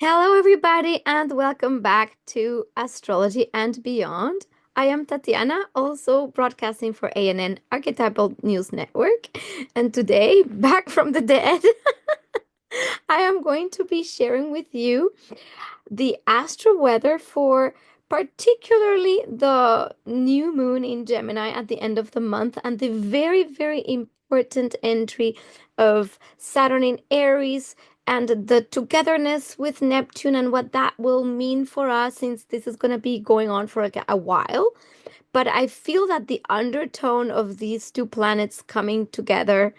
Hello, everybody, and welcome back to Astrology and Beyond. I am Tatiana, also broadcasting for ANN Archetypal News Network. And today, back from the dead, I am going to be sharing with you the astro weather for particularly the new moon in Gemini at the end of the month and the very, very important entry of Saturn in Aries and the togetherness with Neptune and what that will mean for us since this is going to be going on for like a while. But I feel that the undertone of these two planets coming together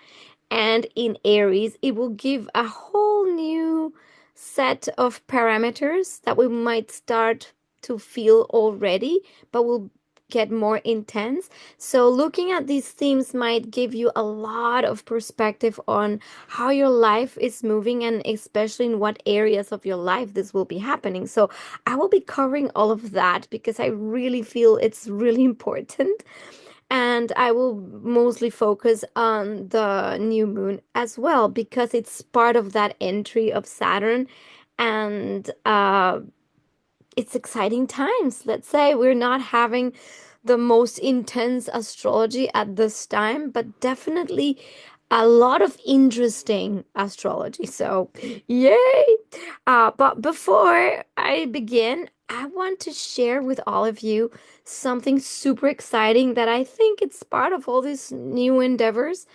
and in Aries, it will give a whole new set of parameters that we might start to feel already, but will get more intense. So, looking at these themes might give you a lot of perspective on how your life is moving and especially in what areas of your life this will be happening. So, I will be covering all of that because I really feel it's really important. And I will mostly focus on the new moon as well because it's part of that entry of Saturn and it's exciting times. Let's say we're not having the most intense astrology at this time, but definitely a lot of interesting astrology. So, yay! But before I begin, I want to share with all of you something super exciting that I think it's part of all these new endeavors.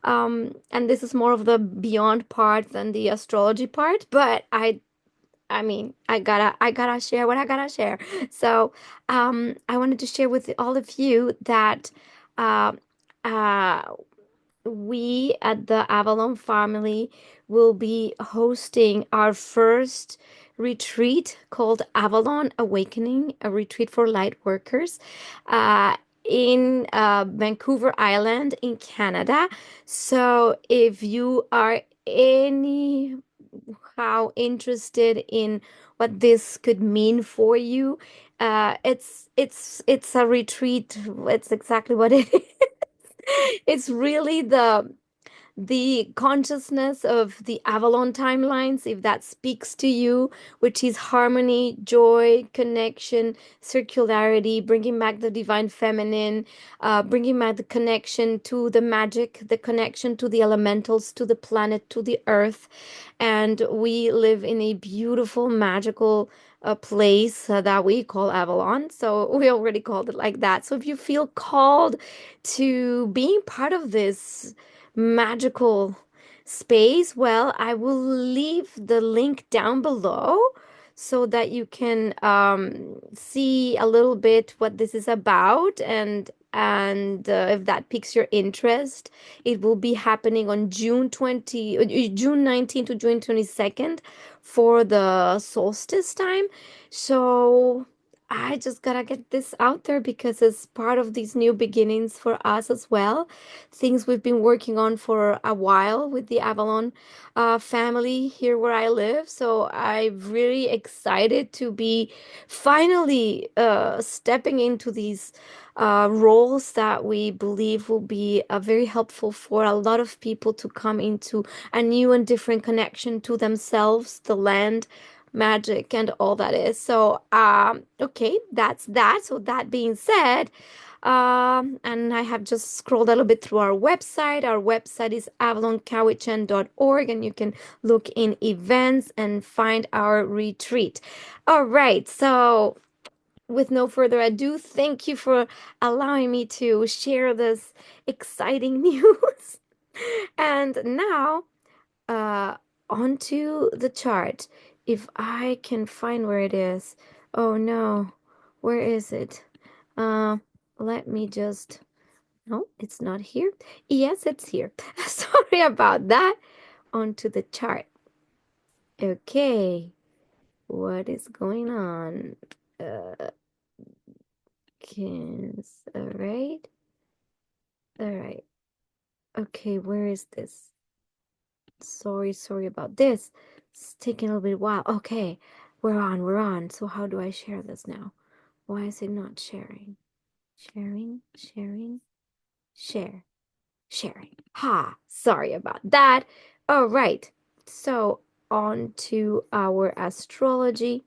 And this is more of the beyond part than the astrology part, but I mean, I gotta share what I gotta share. So, I wanted to share with all of you that uh, uh, we at the Avalon family will be hosting our first retreat called Avalon Awakening, a retreat for light workers, uh, in Vancouver Island in Canada. So, if you are any how interested in what this could mean for you. It's a retreat. It's exactly what it is. It's really the consciousness of the Avalon timelines, if that speaks to you, which is harmony, joy, connection, circularity, bringing back the divine feminine, bringing back the connection to the magic, the connection to the elementals, to the planet, to the earth. And we live in a beautiful, magical place that we call Avalon. So we already called it like that. So if you feel called to being part of this, magical space, well, I will leave the link down below so that you can see a little bit what this is about and if that piques your interest, it will be happening on June 19th to June 22nd for the solstice time. So I just gotta get this out there because it's part of these new beginnings for us as well, things we've been working on for a while with the Avalon family here where I live. So I'm really excited to be finally stepping into these roles that we believe will be very helpful for a lot of people to come into a new and different connection to themselves, the land, magic, and all that is. So, okay, that's that. So that being said, and I have just scrolled a little bit through our website. Our website is avaloncowichan.org, and you can look in events and find our retreat. All right, so with no further ado, thank you for allowing me to share this exciting news. And now, uh, onto the chart. If I can find where it is. Oh no, where is it? Uh, Let me just. No, it's not here. Yes, it's here. Sorry about that. Onto the chart. Okay, what is going on? Uh, all right, all right. Okay, where is this? Sorry about this. It's taking a little bit while. Okay, we're on. So how do I share this now? Why is it not sharing? Sharing, sharing. Ha, sorry about that. All right. So on to our astrology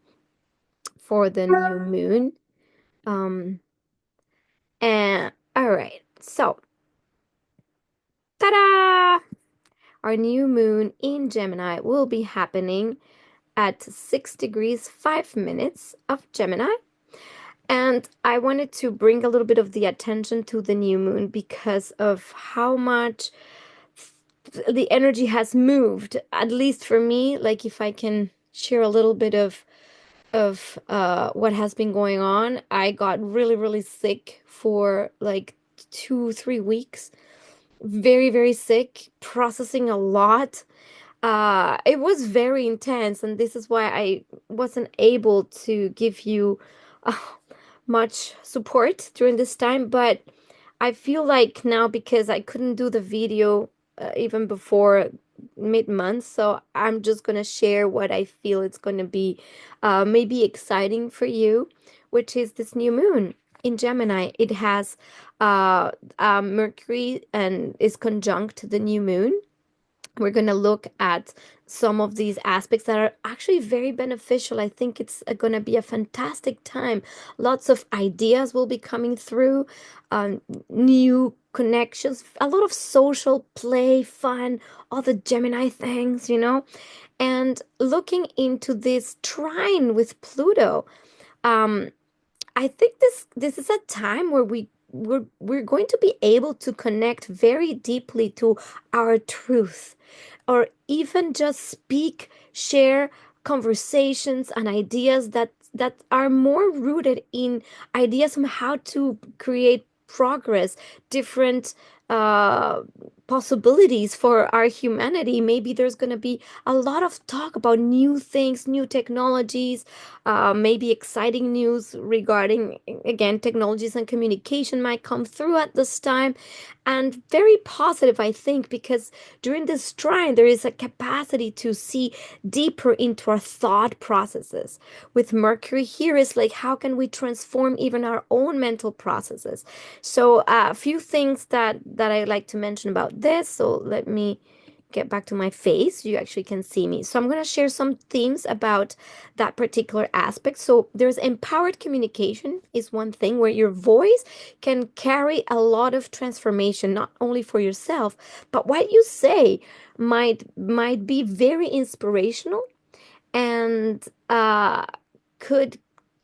for the new moon. Um, and all right, so ta-da! Our new moon in Gemini will be happening at 6 degrees 5 minutes of Gemini. And I wanted to bring a little bit of the attention to the new moon because of how much the energy has moved, at least for me. Like if I can share a little bit of what has been going on. I got really, really sick for like 2, 3 weeks. Very, very sick, processing a lot. It was very intense, and this is why I wasn't able to give you uh, much support during this time. But I feel like now because I couldn't do the video even before mid-month, so I'm just gonna share what I feel it's gonna be maybe exciting for you, which is this new moon in Gemini. It has Mercury and is conjunct the new moon. We're going to look at some of these aspects that are actually very beneficial. I think it's going to be a fantastic time. Lots of ideas will be coming through, um, new connections, a lot of social play, fun, all the Gemini things, and looking into this trine with Pluto. Um, I think this is a time where we're going to be able to connect very deeply to our truth, or even just speak, share conversations and ideas that are more rooted in ideas on how to create progress, different uh possibilities for our humanity. Maybe there's going to be a lot of talk about new things, new technologies, maybe exciting news regarding, again, technologies and communication might come through at this time. And very positive, I think, because during this trine, there is a capacity to see deeper into our thought processes. With Mercury here is like, how can we transform even our own mental processes? So a few things that I like to mention about this. So let me get back to my face. You actually can see me. So I'm going to share some themes about that particular aspect. So there's empowered communication is one thing where your voice can carry a lot of transformation, not only for yourself, but what you say might be very inspirational and could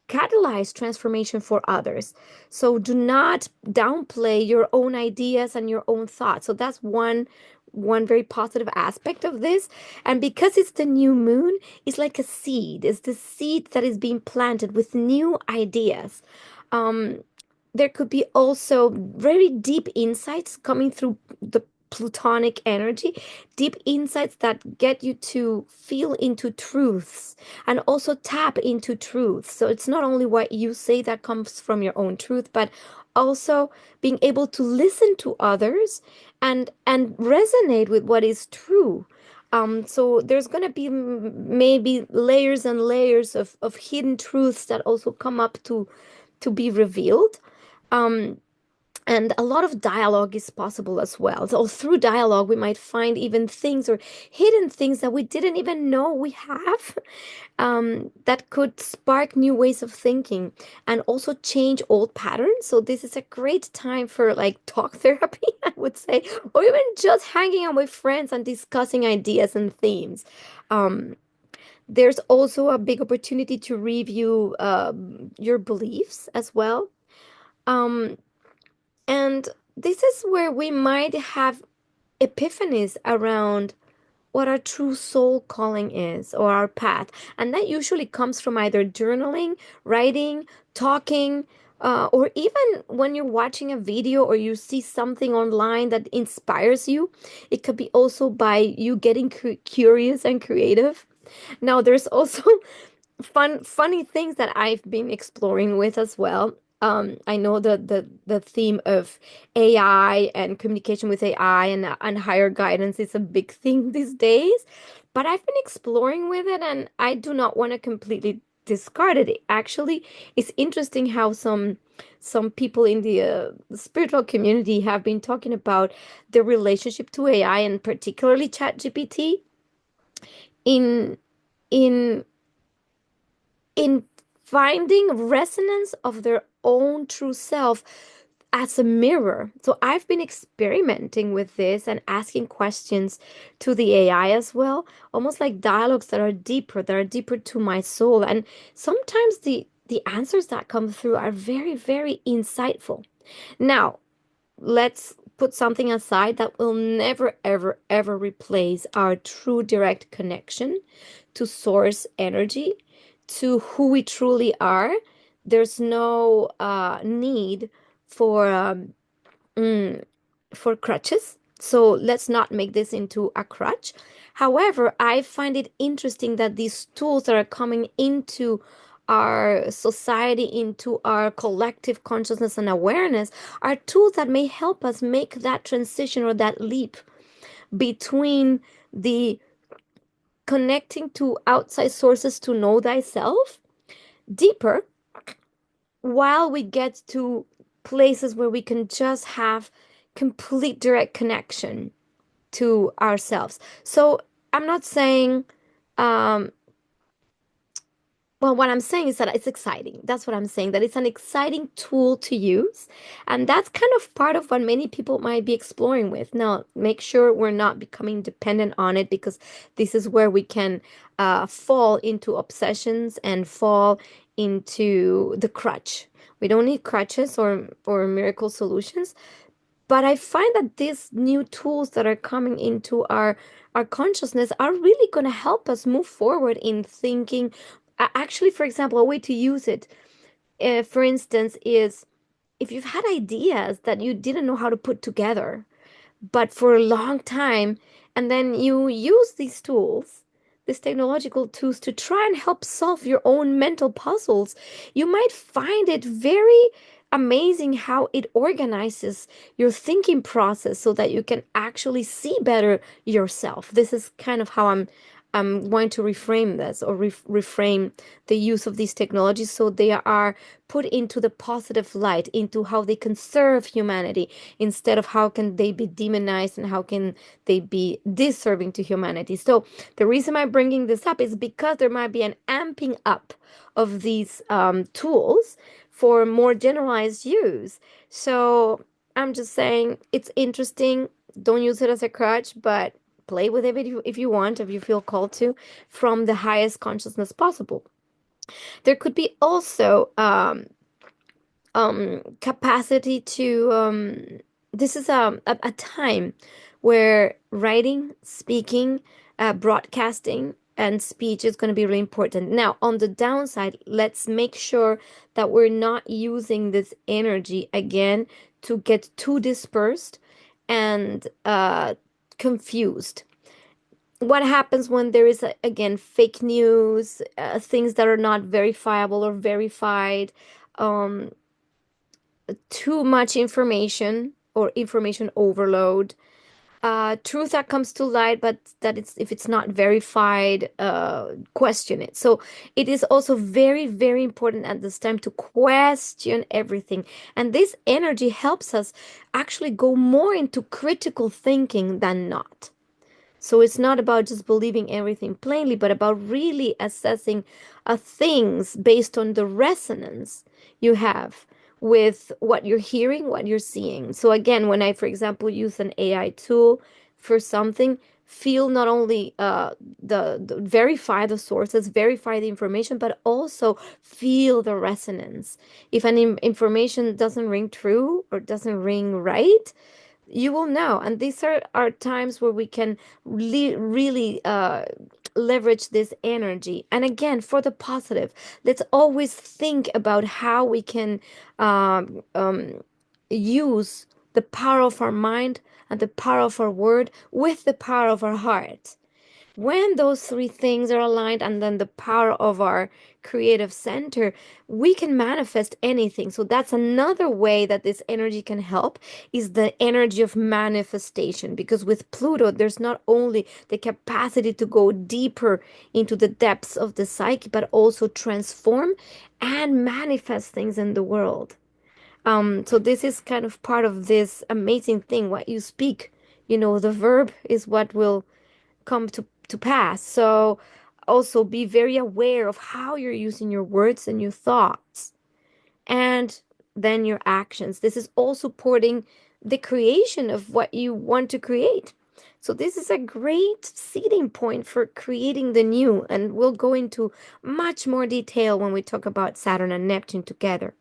catalyze transformation for others. So do not downplay your own ideas and your own thoughts. So that's one very positive aspect of this. And because it's the new moon, it's like a seed. It's the seed that is being planted with new ideas. Um, there could be also very deep insights coming through the Plutonic energy, deep insights that get you to feel into truths and also tap into truth. So it's not only what you say that comes from your own truth, but also being able to listen to others and resonate with what is true. So there's going to be maybe layers and layers of hidden truths that also come up to be revealed. Um, and a lot of dialogue is possible as well. So through dialogue, we might find even things or hidden things that we didn't even know we have, that could spark new ways of thinking and also change old patterns. So this is a great time for like talk therapy, I would say, or even just hanging out with friends and discussing ideas and themes. Um, there's also a big opportunity to review your beliefs as well. Um, and this is where we might have epiphanies around what our true soul calling is or our path. And that usually comes from either journaling, writing, talking, or even when you're watching a video or you see something online that inspires you. It could be also by you getting curious and creative. Now, there's also funny things that I've been exploring with as well. I know the theme of AI and communication with AI and higher guidance is a big thing these days, but I've been exploring with it and I do not want to completely discard it. Actually, it's interesting how some people in the spiritual community have been talking about the relationship to AI and particularly ChatGPT in in in finding resonance of their own true self as a mirror. So I've been experimenting with this and asking questions to the AI as well, almost like dialogues that are deeper to my soul. And sometimes the answers that come through are very, very insightful. Now, let's put something aside that will never, ever, ever replace our true direct connection to source energy, to who we truly are. There's no need for mm, for crutches. So let's not make this into a crutch. However, I find it interesting that these tools that are coming into our society, into our collective consciousness and awareness, are tools that may help us make that transition or that leap between the connecting to outside sources to know thyself deeper, while we get to places where we can just have complete direct connection to ourselves. So I'm not saying, um, well, what I'm saying is that it's exciting. That's what I'm saying, that it's an exciting tool to use. And that's kind of part of what many people might be exploring with. Now, make sure we're not becoming dependent on it, because this is where we can fall into obsessions and fall into the crutch. We don't need crutches or miracle solutions. But I find that these new tools that are coming into our consciousness are really going to help us move forward in thinking. Actually, for example, a way to use it, for instance, is if you've had ideas that you didn't know how to put together, but for a long time, and then you use these tools, these technological tools, to try and help solve your own mental puzzles, you might find it very amazing how it organizes your thinking process so that you can actually see better yourself. This is kind of how I'm going to reframe this, or reframe the use of these technologies, so they are put into the positive light, into how they can serve humanity, instead of how can they be demonized and how can they be disserving to humanity. So the reason I'm bringing this up is because there might be an amping up of these tools for more generalized use. So I'm just saying it's interesting. Don't use it as a crutch, but play with it if you want, if you feel called to, from the highest consciousness possible. There could be also capacity to this is a time where writing, speaking, broadcasting and speech is going to be really important. Now, on the downside, let's make sure that we're not using this energy again to get too dispersed and confused. What happens when there is, again, fake news, things that are not verifiable or verified, um, too much information or information overload, truth that comes to light, but that it's if it's not verified, question it. So it is also very, very important at this time to question everything. And this energy helps us actually go more into critical thinking than not. So it's not about just believing everything plainly, but about really assessing things based on the resonance you have with what you're hearing, what you're seeing. So again, when I, for example, use an AI tool for something, feel not only the verify the sources, verify the information, but also feel the resonance. If an information doesn't ring true or doesn't ring right, you will know. And these are times where we can really leverage this energy. And again, for the positive, let's always think about how we can use the power of our mind and the power of our word with the power of our heart. When those three things are aligned, and then the power of our creative center, we can manifest anything. So that's another way that this energy can help, is the energy of manifestation. Because with Pluto, there's not only the capacity to go deeper into the depths of the psyche, but also transform and manifest things in the world. So this is kind of part of this amazing thing, what you speak. The verb is what will come to pass. So also be very aware of how you're using your words and your thoughts and then your actions. This is all supporting the creation of what you want to create. So this is a great seeding point for creating the new, and we'll go into much more detail when we talk about Saturn and Neptune together.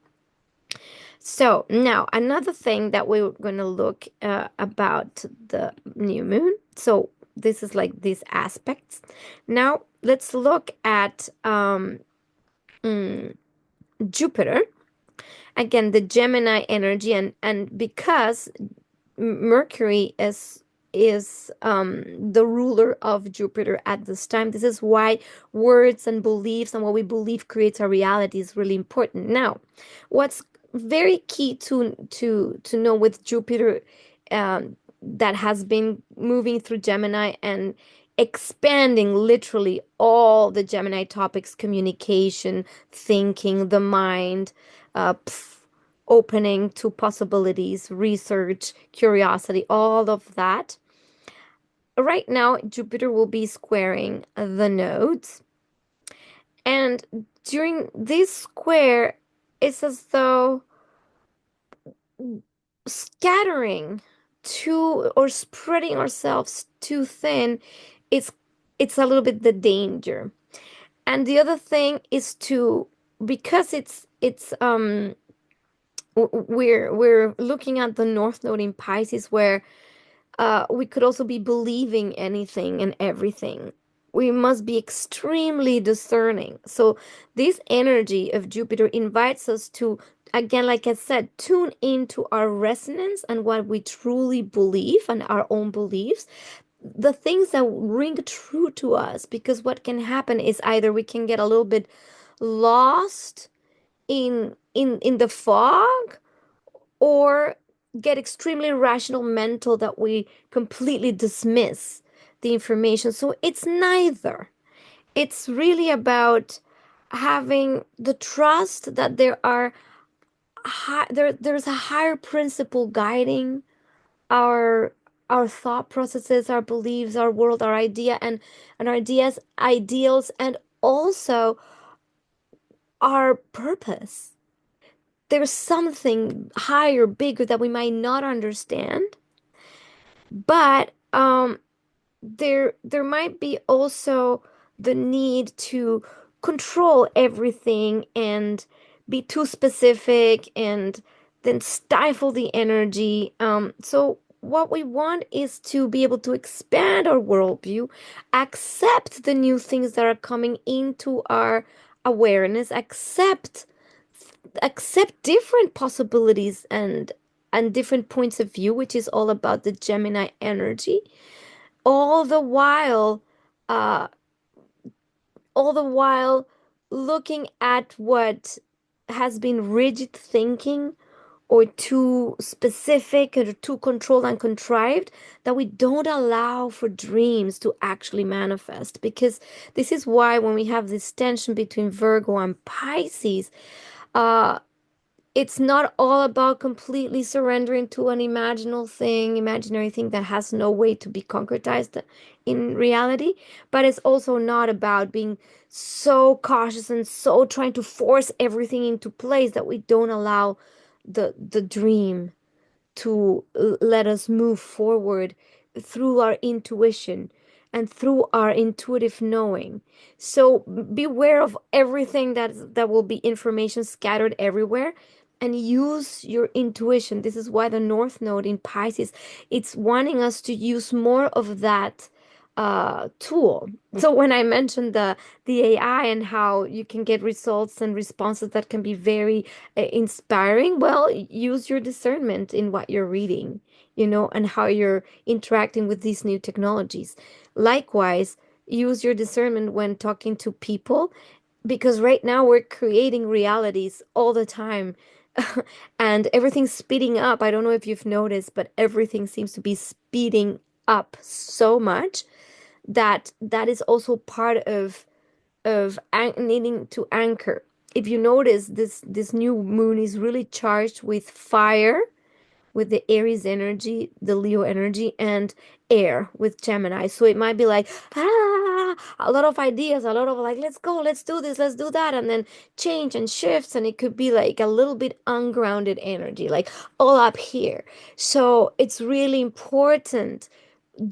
So now another thing that we're going to look about the new moon. So this is like these aspects. Now let's look at mm, Jupiter. Again, the Gemini energy, and because Mercury is the ruler of Jupiter at this time. This is why words and beliefs and what we believe creates our reality is really important. Now, what's very key to know with Jupiter, that has been moving through Gemini and expanding literally all the Gemini topics: communication, thinking, the mind, uh, opening to possibilities, research, curiosity, all of that. Right now, Jupiter will be squaring the nodes. And during this square, it's as though scattering too or spreading ourselves too thin is it's a little bit the danger. And the other thing is to, because we're looking at the North Node in Pisces, where we could also be believing anything and everything. We must be extremely discerning. So this energy of Jupiter invites us to, again, like I said, tune into our resonance and what we truly believe and our own beliefs, the things that ring true to us. Because what can happen is either we can get a little bit lost in the fog, or get extremely rational mental that we completely dismiss the information. So it's neither. It's really about having the trust that there's a higher principle guiding our our thought processes, our beliefs, our world, our idea, and our ideas, ideals, and also our purpose. There's something higher, bigger that we might not understand, but there might be also the need to control everything and be too specific and then stifle the energy. So what we want is to be able to expand our worldview, accept the new things that are coming into our awareness, accept different possibilities and different points of view, which is all about the Gemini energy, all the while uh all the while looking at what has been rigid thinking or too specific or too controlled and contrived, that we don't allow for dreams to actually manifest. Because this is why when we have this tension between Virgo and Pisces, uh it's not all about completely surrendering to an imaginary thing that has no way to be concretized in reality, but it's also not about being so cautious and so trying to force everything into place that we don't allow the dream to let us move forward through our intuition and through our intuitive knowing. So beware of everything that will be information scattered everywhere, and use your intuition. This is why the North Node in Pisces, it's wanting us to use more of that tool. So when I mentioned the AI and how you can get results and responses that can be very inspiring, well, use your discernment in what you're reading, and how you're interacting with these new technologies. Likewise, use your discernment when talking to people, because right now we're creating realities all the time. And everything's speeding up. I don't know if you've noticed, but everything seems to be speeding up so much that that is also part of needing to anchor. If you notice, this new moon is really charged with fire, with the Aries energy, the Leo energy, and air with Gemini. So it might be like, a lot of ideas, a lot of like, let's go, let's do this, let's do that, and then change and shifts. And it could be like a little bit ungrounded energy, like all up here. So it's really important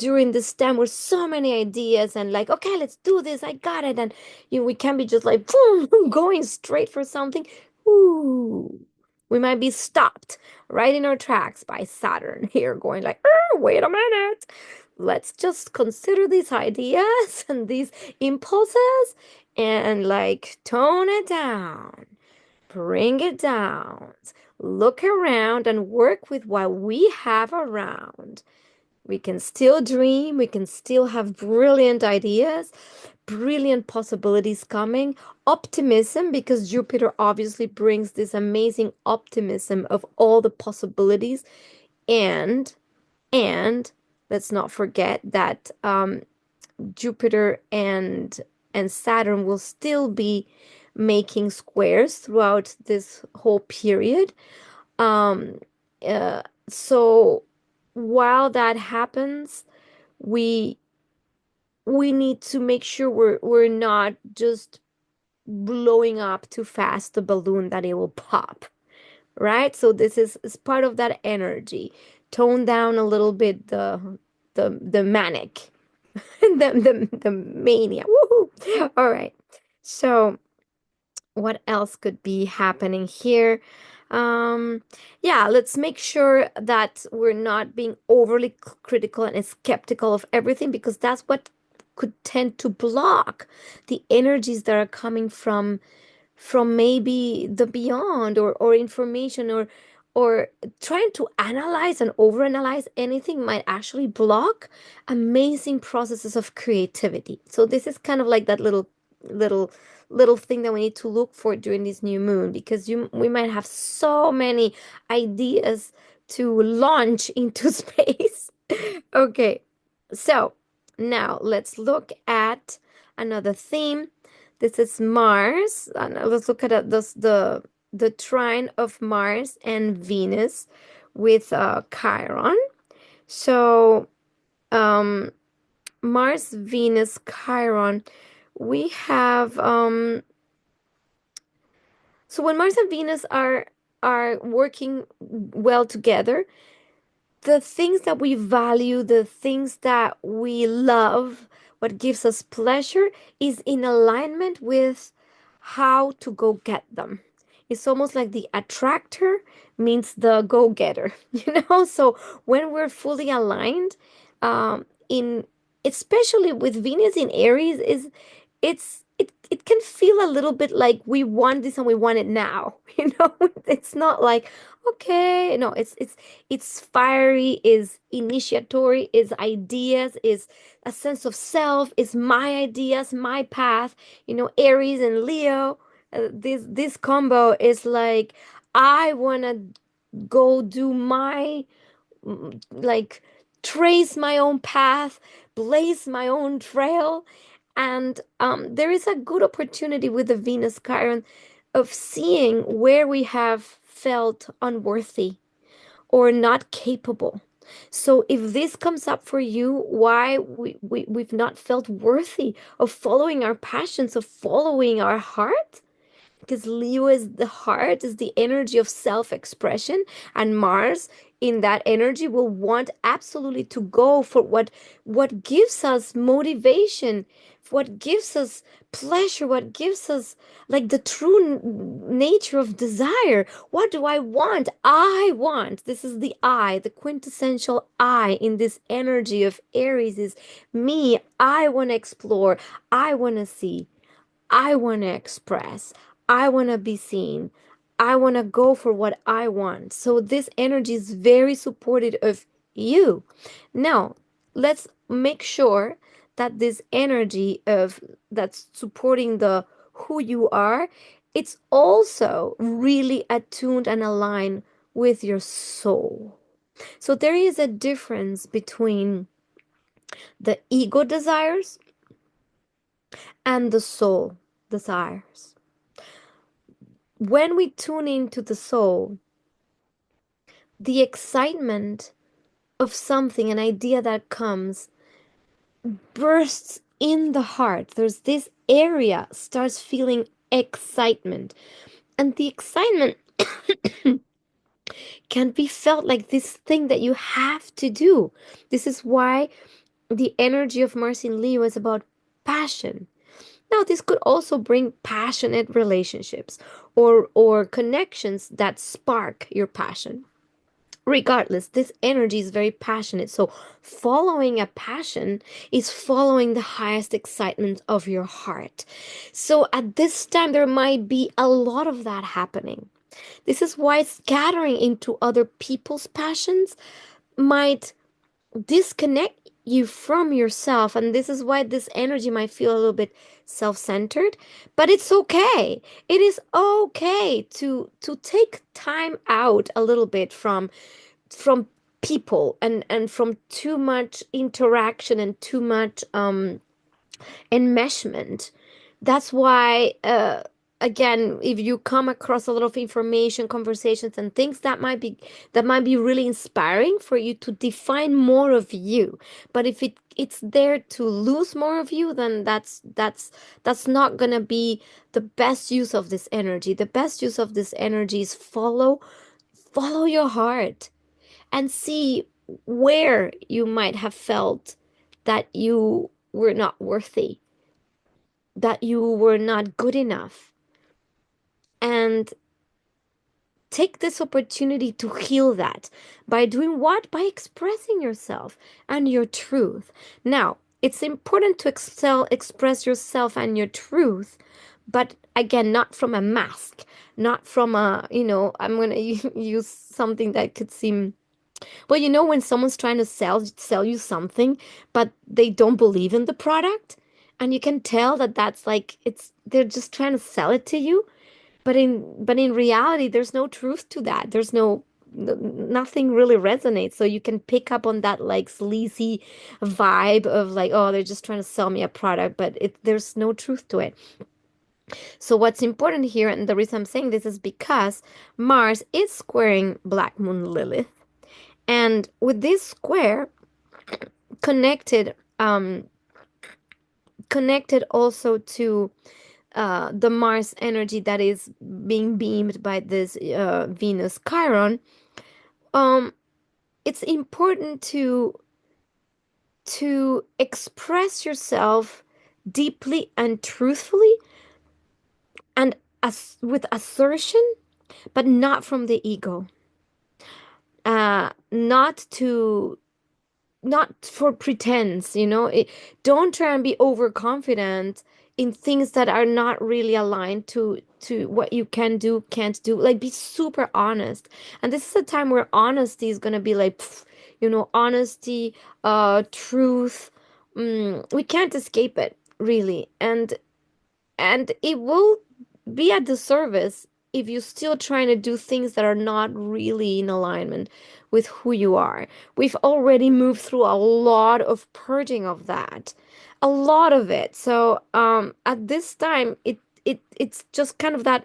during this time with so many ideas and like, okay, let's do this, I got it. And we can't be just like boom, going straight for something. Ooh, we might be stopped right in our tracks by Saturn here, going like, oh, wait a minute. Let's just consider these ideas and these impulses and like tone it down, bring it down, look around and work with what we have around. We can still dream, we can still have brilliant ideas, brilliant possibilities coming, optimism, because Jupiter obviously brings this amazing optimism of all the possibilities. And and let's not forget that Jupiter and Saturn will still be making squares throughout this whole period. Um, so while that happens, we we need to make sure we're not just blowing up too fast the balloon that it will pop, right? So this is part of that energy. Tone down a little bit the manic, the mania. Woohoo! All right. So what else could be happening here? Um, yeah, let's make sure that we're not being overly critical and skeptical of everything because that's what could tend to block the energies that are coming from maybe the beyond or information or trying to analyze and overanalyze anything might actually block amazing processes of creativity. So this is kind of like that little little thing that we need to look for during this new moon because we might have so many ideas to launch into space. Okay. So now let's look at another theme. This is Mars. And let's look at the trine of Mars and Venus with Chiron. So um, Mars, Venus, Chiron. We have so when Mars and Venus are working well together, the things that we value, the things that we love, what gives us pleasure is in alignment with how to go get them. It's almost like the attractor means the go-getter, you know? So when we're fully aligned, in especially with Venus in Aries, it can feel a little bit like we want this and we want it now, you know? It's not like, okay, no, it's fiery, is initiatory, is ideas, is a sense of self, is my ideas, my path, you know, Aries and Leo. This combo is like I want to go do my like trace my own path, blaze my own trail. And there is a good opportunity with the Venus Chiron of seeing where we have felt unworthy or not capable. So if this comes up for you, why we've not felt worthy of following our passions, of following our heart, because Leo is the heart, is the energy of self-expression, and Mars in that energy will want absolutely to go for what gives us motivation, what gives us pleasure, what gives us like the true nature of desire. What do I want? I want. This is the I, the quintessential I in this energy of Aries is me. I want to explore. I want to see. I want to express. I want to be seen. I want to go for what I want. So this energy is very supportive of you. Now, let's make sure that this energy of that's supporting the who you are, it's also really attuned and aligned with your soul. So there is a difference between the ego desires and the soul desires. When we tune into the soul, the excitement of something, an idea that comes, bursts in the heart. There's this area starts feeling excitement, and the excitement can be felt like this thing that you have to do. This is why the energy of Mars in Leo is about passion. Now, this could also bring passionate relationships or connections that spark your passion. Regardless, this energy is very passionate. So, following a passion is following the highest excitement of your heart. So, at this time, there might be a lot of that happening. This is why scattering into other people's passions might disconnect you from yourself, and this is why this energy might feel a little bit self-centered, but it's okay. It is okay to take time out a little bit from people and from too much interaction and too much enmeshment. That's why, again, if you come across a lot of information, conversations, and things that might be really inspiring for you to define more of you. But if it's there to lose more of you, then that's not gonna be the best use of this energy. The best use of this energy is follow your heart and see where you might have felt that you were not worthy, that you were not good enough, and take this opportunity to heal that by doing what? By expressing yourself and your truth. Now, it's important to express yourself and your truth, but again, not from a mask, not from I'm going to use something that could seem, well, when someone's trying to sell you something, but they don't believe in the product, and you can tell that that's like they're just trying to sell it to you, but in reality, there's no truth to that. There's nothing really resonates. So you can pick up on that like sleazy vibe of like, oh, they're just trying to sell me a product, but there's no truth to it. So what's important here, and the reason I'm saying this is because Mars is squaring Black Moon Lilith. And with this square connected, connected also to the Mars energy that is being beamed by this Venus Chiron, um, it's important to express yourself deeply and truthfully and with assertion, but not from the ego. Not for pretense, don't try and be overconfident in things that are not really aligned to what you can do, can't do. Like, be super honest. And this is a time where honesty is gonna be like, honesty, truth. We can't escape it, really. And it will be a disservice if you're still trying to do things that are not really in alignment with who you are. We've already moved through a lot of purging of that, a lot of it. So at this time, it's just kind of that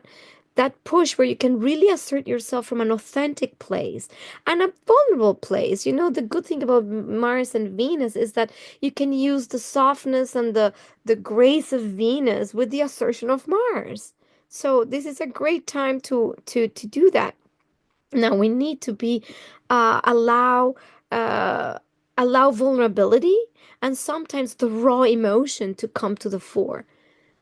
push where you can really assert yourself from an authentic place and a vulnerable place. The good thing about Mars and Venus is that you can use the softness and the grace of Venus with the assertion of Mars. So this is a great time to do that. Now we need to be allow uh, allow vulnerability and sometimes the raw emotion to come to the fore.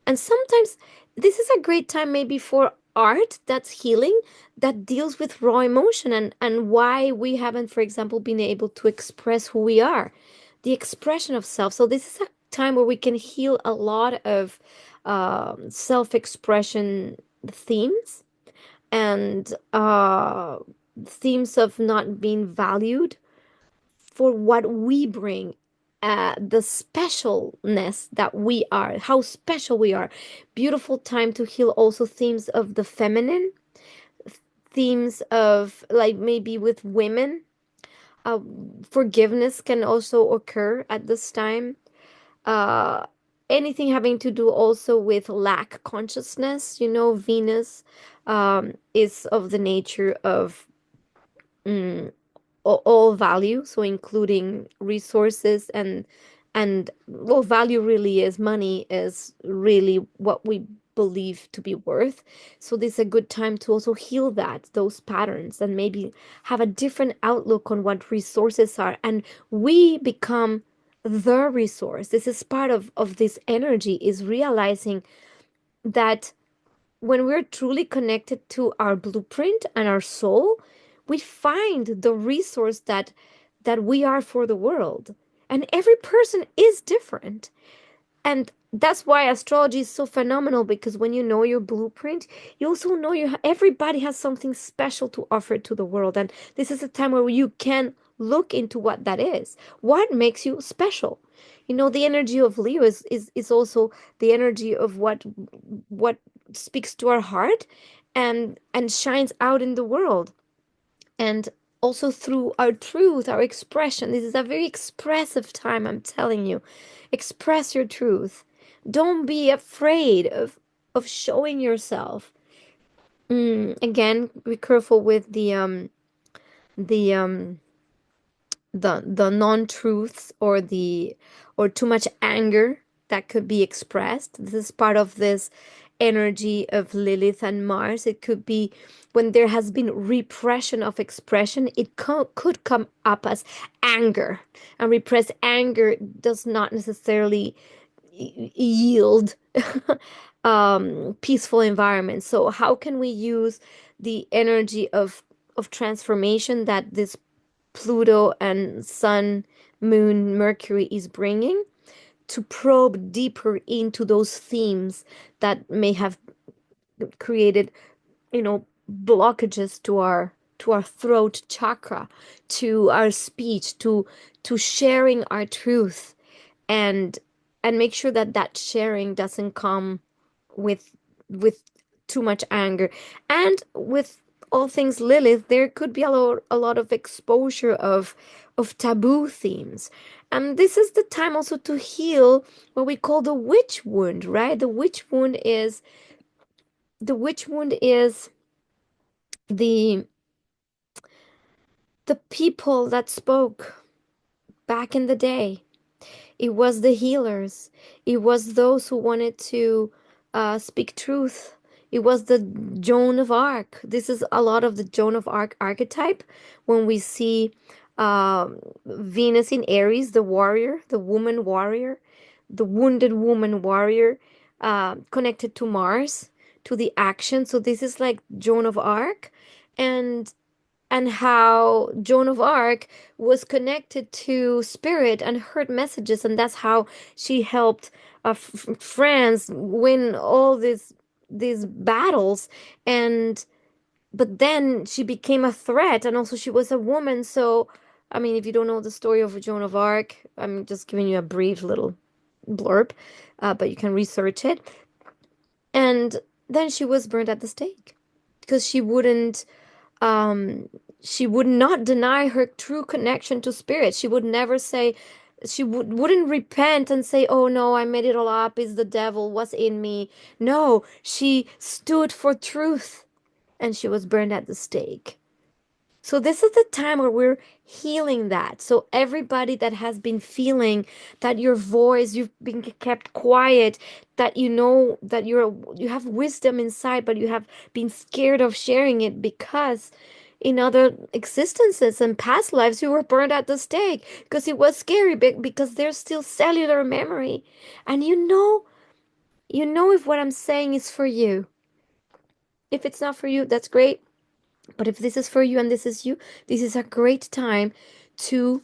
And sometimes this is a great time maybe for art that's healing, that deals with raw emotion and why we haven't, for example, been able to express who we are, the expression of self. So this is a time where we can heal a lot of self-expression themes and themes of not being valued for what we bring, the specialness that we are, how special we are. Beautiful time to heal also themes of the feminine, themes of like maybe with women. Uh, Forgiveness can also occur at this time. Uh, Anything having to do also with lack consciousness. Venus is of the nature of mm, all value, so including resources and well, value really is money is really what we believe to be worth. So this is a good time to also heal those patterns and maybe have a different outlook on what resources are, and we become the resource. This is part of this energy, is realizing that when we're truly connected to our blueprint and our soul, we find the resource that we are for the world. And every person is different. And that's why astrology is so phenomenal, because when you know your blueprint, you also know everybody has something special to offer to the world. And this is a time where you can look into what that is. What makes you special? The energy of Leo is also the energy of what speaks to our heart and shines out in the world. And also through our truth, our expression. This is a very expressive time, I'm telling you. Express your truth. Don't be afraid of showing yourself. Again, be careful with the the non-truths or too much anger that could be expressed. This is part of this energy of Lilith and Mars. It could be when there has been repression of expression, it could come up as anger. And repressed anger does not necessarily yield peaceful environments. So how can we use the energy of transformation that this Pluto and Sun, Moon, Mercury is bringing to probe deeper into those themes that may have created, blockages to our throat chakra, to our speech, to sharing our truth, and make sure that that sharing doesn't come with with too much anger. And with all things Lilith, there could be a lot of exposure of taboo themes. And this is the time also to heal what we call the witch wound, right? The witch wound is the the people that spoke back in the day. It was the healers. It was those who wanted to speak truth. It was the Joan of Arc. This is a lot of the Joan of Arc archetype when we see Venus in Aries, the warrior, the woman warrior, the wounded woman warrior, connected to Mars, to the action. So this is like Joan of Arc, and how Joan of Arc was connected to spirit and heard messages, and that's how she helped France win all these battles. And but then she became a threat, and also she was a woman. So, I mean, if you don't know the story of Joan of Arc, I'm just giving you a brief little blurb, but you can research it. And then she was burned at the stake because um she would not deny her true connection to spirit. She would never say, she wouldn't repent and say, oh no, I made it all up, it's the devil, what's in me. No, she stood for truth, and she was burned at the stake. So this is the time where we're healing that. So everybody that has been feeling that your voice, you've been kept quiet, that you know that you have wisdom inside, but you have been scared of sharing it because in other existences and past lives you were burned at the stake because it was scary, because there's still cellular memory. And you know if what I'm saying is for you. If it's not for you, that's great. But if this is for you and this is you, this is a great time to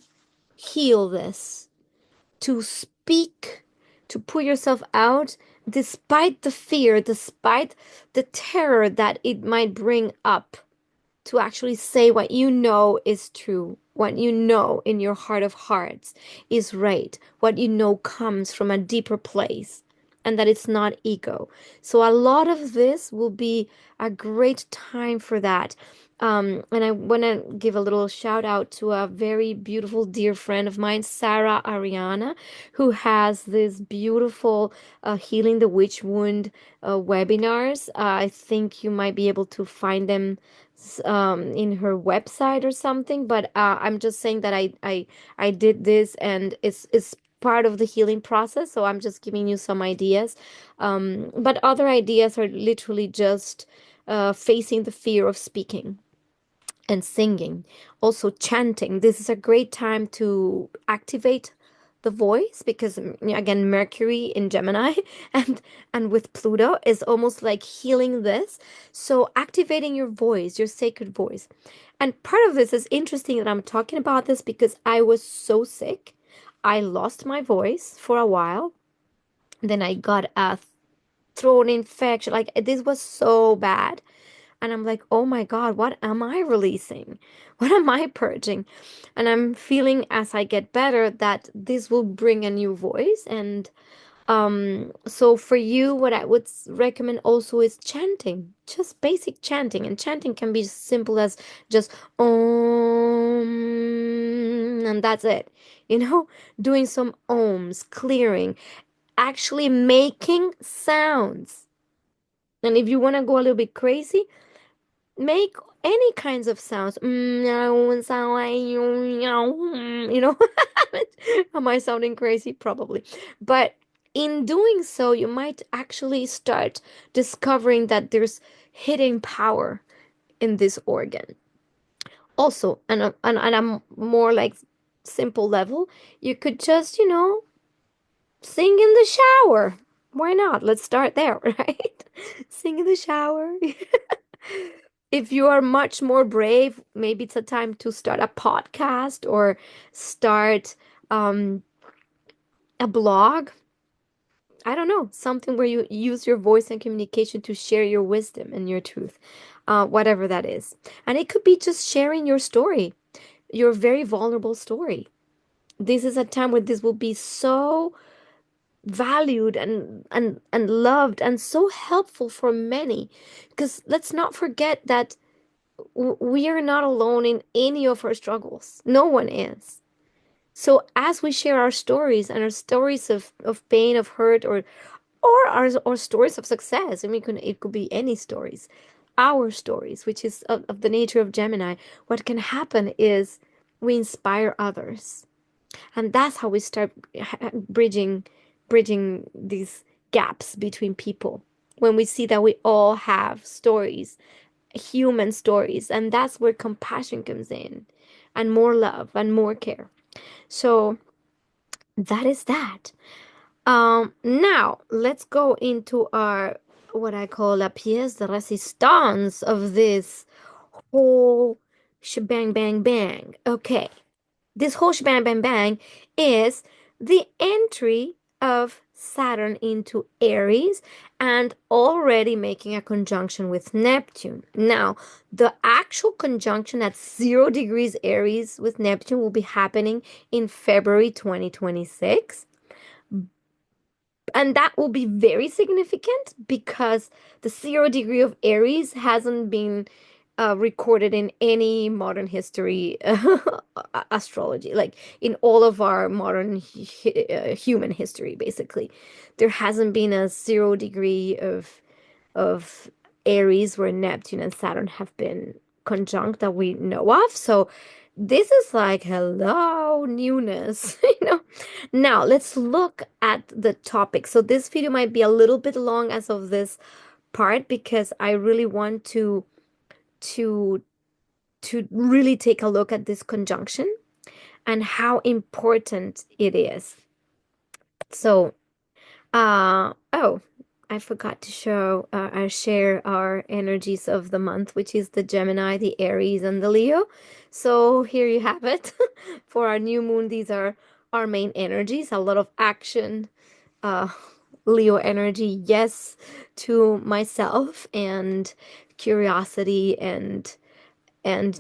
heal this, to speak, to put yourself out despite the fear, despite the terror that it might bring up, to actually say what you know is true, what you know in your heart of hearts is right, what you know comes from a deeper place. and that it's not ego. So a lot of this will be a great time for that. And I want to give a little shout out to a very beautiful dear friend of mine, Sarah Ariana, who has this beautiful Healing the Witch Wound webinars. I think you might be able to find them in her website or something. But I'm just saying that I did this, and it's part of the healing process. So I'm just giving you some ideas. But other ideas are literally just facing the fear of speaking and singing. Also, chanting. This is a great time to activate the voice because again, Mercury in Gemini and with Pluto is almost like healing this. So activating your voice, your sacred voice. And part of this is interesting that I'm talking about this because I was so sick. I lost my voice for a while. Then I got a throat infection. Like this was so bad. And I'm like, oh my God, what am I releasing? What am I purging? And I'm feeling as I get better that this will bring a new voice. And so for you, what I would recommend also is chanting, just basic chanting. And chanting can be as simple as just and that's it. You know, doing some ohms, clearing, actually making sounds. And if you want to go a little bit crazy, make any kinds of sounds. Sound like you know. Am I sounding crazy? Probably. But in doing so, you might actually start discovering that there's hidden power in this organ. Also, and a more like simple level, you could just, sing in the shower. Why not? Let's start there, right? Sing in the shower. If you are much more brave, maybe it's a time to start a podcast or start um, a blog. I don't know, something where you use your voice and communication to share your wisdom and your truth, whatever that is. And it could be just sharing your story, your very vulnerable story. This is a time where this will be so valued and loved and so helpful for many. Because let's not forget that we are not alone in any of our struggles. No one is. So as we share our stories and our stories of pain, of hurt, or our stories of success, I mean, it could be any stories, our stories, which is of the nature of Gemini, what can happen is we inspire others. And that's how we start bridging these gaps between people. When we see that we all have stories, human stories, and that's where compassion comes in, and more love and more care. So that is that. Now let's go into our what I call la pièce de résistance of this whole shebang bang bang. Okay, this whole shebang bang bang is the entry of Saturn into Aries and already making a conjunction with Neptune. Now, the actual conjunction at 0 degrees Aries with Neptune will be happening in February 2026. And that will be very significant because the 0 degree of Aries hasn't been recorded in any modern history astrology, like in all of our modern human history, basically. There hasn't been a 0 degree of Aries where Neptune and Saturn have been conjunct that we know of. So this is like, hello, newness, Now, let's look at the topic. So this video might be a little bit long as of this part because I really want to to really take a look at this conjunction and how important it is. So, oh, I forgot to show, I share our energies of the month, which is the Gemini, the Aries, and the Leo. So here you have it. For our new moon, these are our main energies, a lot of action, uh, Leo energy, yes, to myself, and curiosity and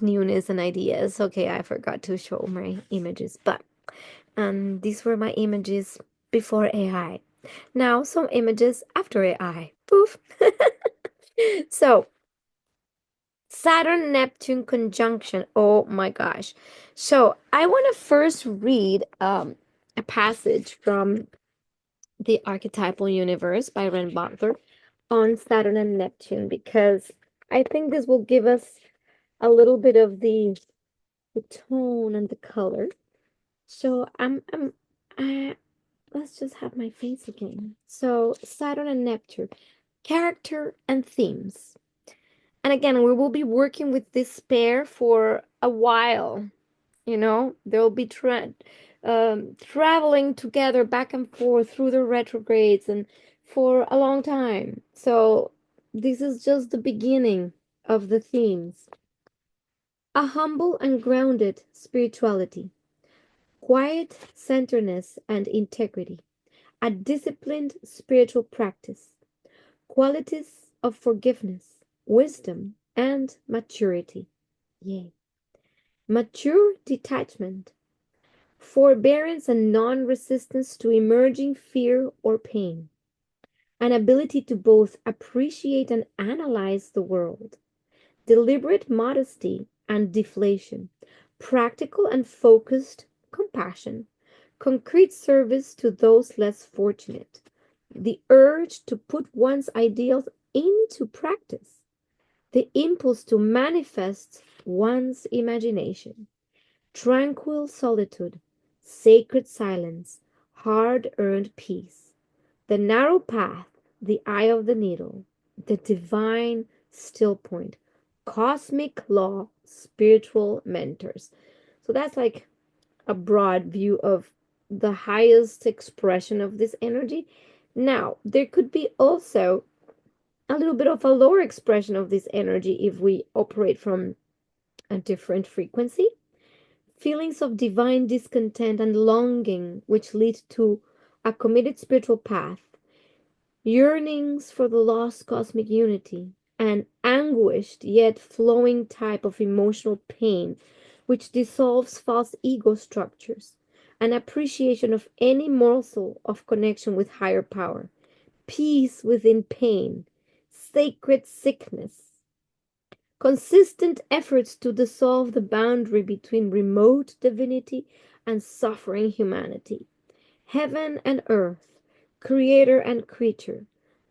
newness and ideas. Okay, I forgot to show my images, but these were my images before AI. Now, some images after AI. Poof. So, Saturn Neptune conjunction. Oh my gosh. So, I want to first read a passage from The Archetypal Universe by Ren Butler on Saturn and Neptune because I think this will give us a little bit of the tone and the color. So let's just have my face again. So Saturn and Neptune, character and themes. And again, we will be working with this pair for a while. They'll be traveling together back and forth through the retrogrades and for a long time. So this is just the beginning of the themes. A humble and grounded spirituality, quiet centeredness and integrity, a disciplined spiritual practice, qualities of forgiveness, wisdom, and maturity. Yay. Mature detachment, forbearance and non resistance to emerging fear or pain, an ability to both appreciate and analyze the world, deliberate modesty and deflation, practical and focused compassion, concrete service to those less fortunate, the urge to put one's ideals into practice, the impulse to manifest one's imagination, tranquil solitude, sacred silence, hard earned peace, the narrow path, the eye of the needle, the divine still point, cosmic law, spiritual mentors. So that's like a broad view of the highest expression of this energy. Now, there could be also a little bit of a lower expression of this energy if we operate from a different frequency. Feelings of divine discontent and longing, which lead to a committed spiritual path, yearnings for the lost cosmic unity, an anguished yet flowing type of emotional pain which dissolves false ego structures, an appreciation of any morsel of connection with higher power, peace within pain, sacred sickness, consistent efforts to dissolve the boundary between remote divinity and suffering humanity, heaven and earth, creator and creature,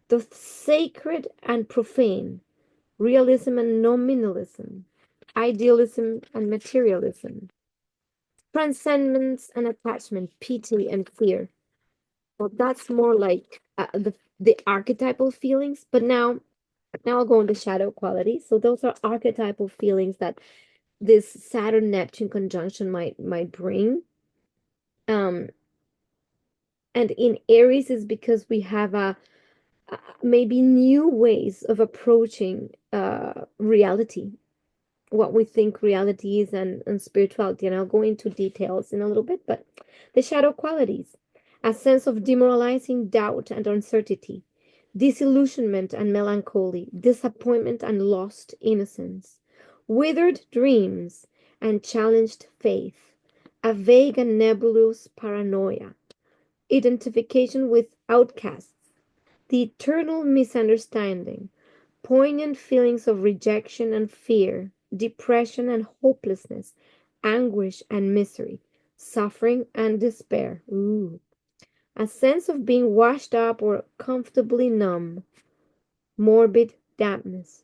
the sacred and profane, realism and nominalism, idealism and materialism, transcendence and attachment, pity and fear. Well, that's more like the archetypal feelings. But now I'll go into shadow quality. So those are archetypal feelings that this Saturn Neptune conjunction might bring. Um, and in Aries is because we have maybe new ways of approaching reality, what we think reality is, and spirituality. And I'll go into details in a little bit, but the shadow qualities, a sense of demoralizing doubt and uncertainty, disillusionment and melancholy, disappointment and lost innocence, withered dreams and challenged faith, a vague and nebulous paranoia, identification with outcasts, the eternal misunderstanding, poignant feelings of rejection and fear, depression and hopelessness, anguish and misery, suffering and despair. Ooh. A sense of being washed up or comfortably numb, morbid dampness,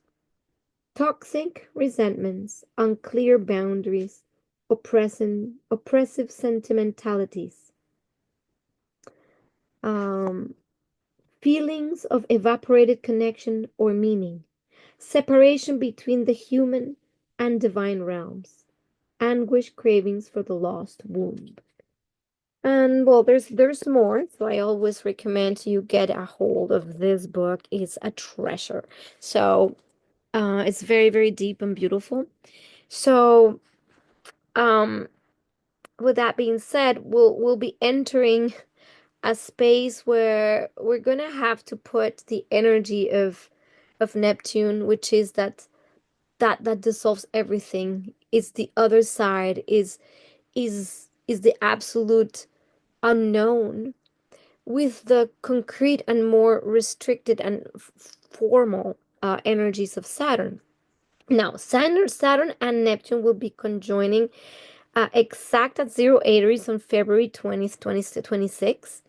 toxic resentments, unclear boundaries, oppressive sentimentalities, um, feelings of evaporated connection or meaning, separation between the human and divine realms, anguish cravings for the lost womb. And well, there's more, so I always recommend you get a hold of this book. It's a treasure. So it's very, very deep and beautiful. So um with that being said, we'll be entering a space where we're gonna have to put the energy of Neptune, which is that dissolves everything. Is the other side, is the absolute unknown. with the concrete and more restricted and formal energies of Saturn. Now, Saturn and Neptune will be conjoining exact at 0 Aries on February 20th, 2026.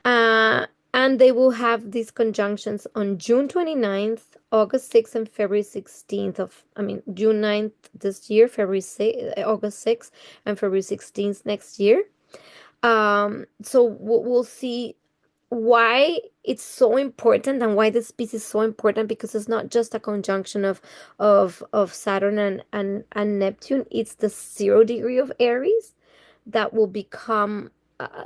Uh, and they will have these conjunctions on June 29th, August 6th, and February 16th June 9th this year, August 6th, and February 16th next year. So we'll see why it's so important and why this piece is so important, because it's not just a conjunction of Saturn and Neptune. It's the 0 degree of Aries that will become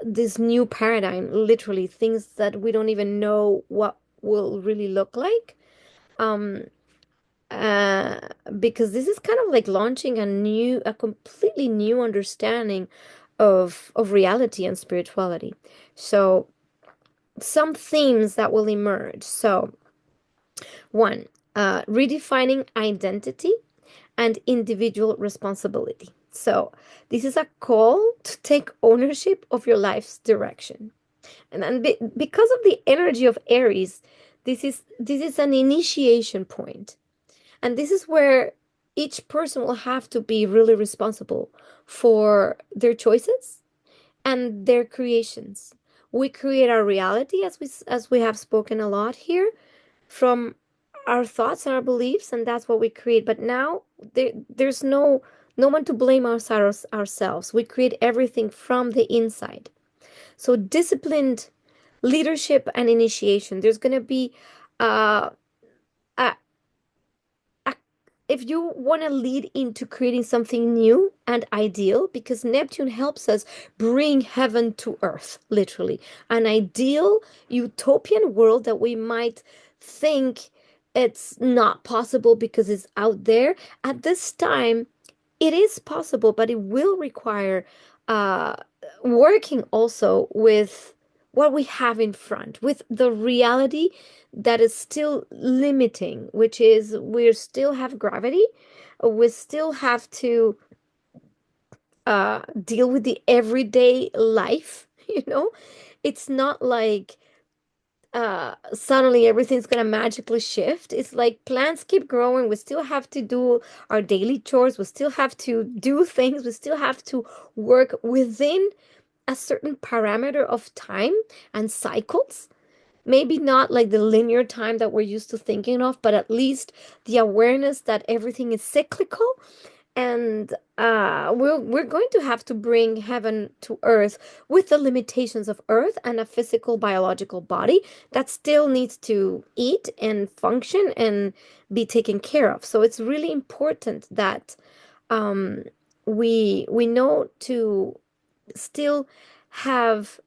this new paradigm, literally things that we don't even know what will really look like. Um, uh, because this is kind of like launching a completely new understanding of reality and spirituality. So some themes that will emerge. So one, redefining identity and individual responsibility. So this is a call to take ownership of your life's direction. And because of the energy of Aries, this is an initiation point. And this is where each person will have to be really responsible for their choices and their creations. We create our reality, as we have spoken a lot here, from our thoughts and our beliefs, and that's what we create. But now there's no one to blame ourselves. We create everything from the inside. So disciplined leadership and initiation. There's gonna be uh, a if you want to lead into creating something new and ideal, because Neptune helps us bring heaven to earth, literally, an ideal utopian world that we might think it's not possible because it's out there. At this time, it is possible, but it will require uh, working also with what we have in front, with the reality that is still limiting, which is we still have gravity, we still have to deal with the everyday life, you know? It's not like suddenly everything's gonna magically shift. It's like plants keep growing. We still have to do our daily chores. We still have to do things. We still have to work within a certain parameter of time and cycles. Maybe not like the linear time that we're used to thinking of, but at least the awareness that everything is cyclical, and we're going to have to bring heaven to earth with the limitations of earth and a physical biological body that still needs to eat and function and be taken care of. So it's really important that um, we know to still have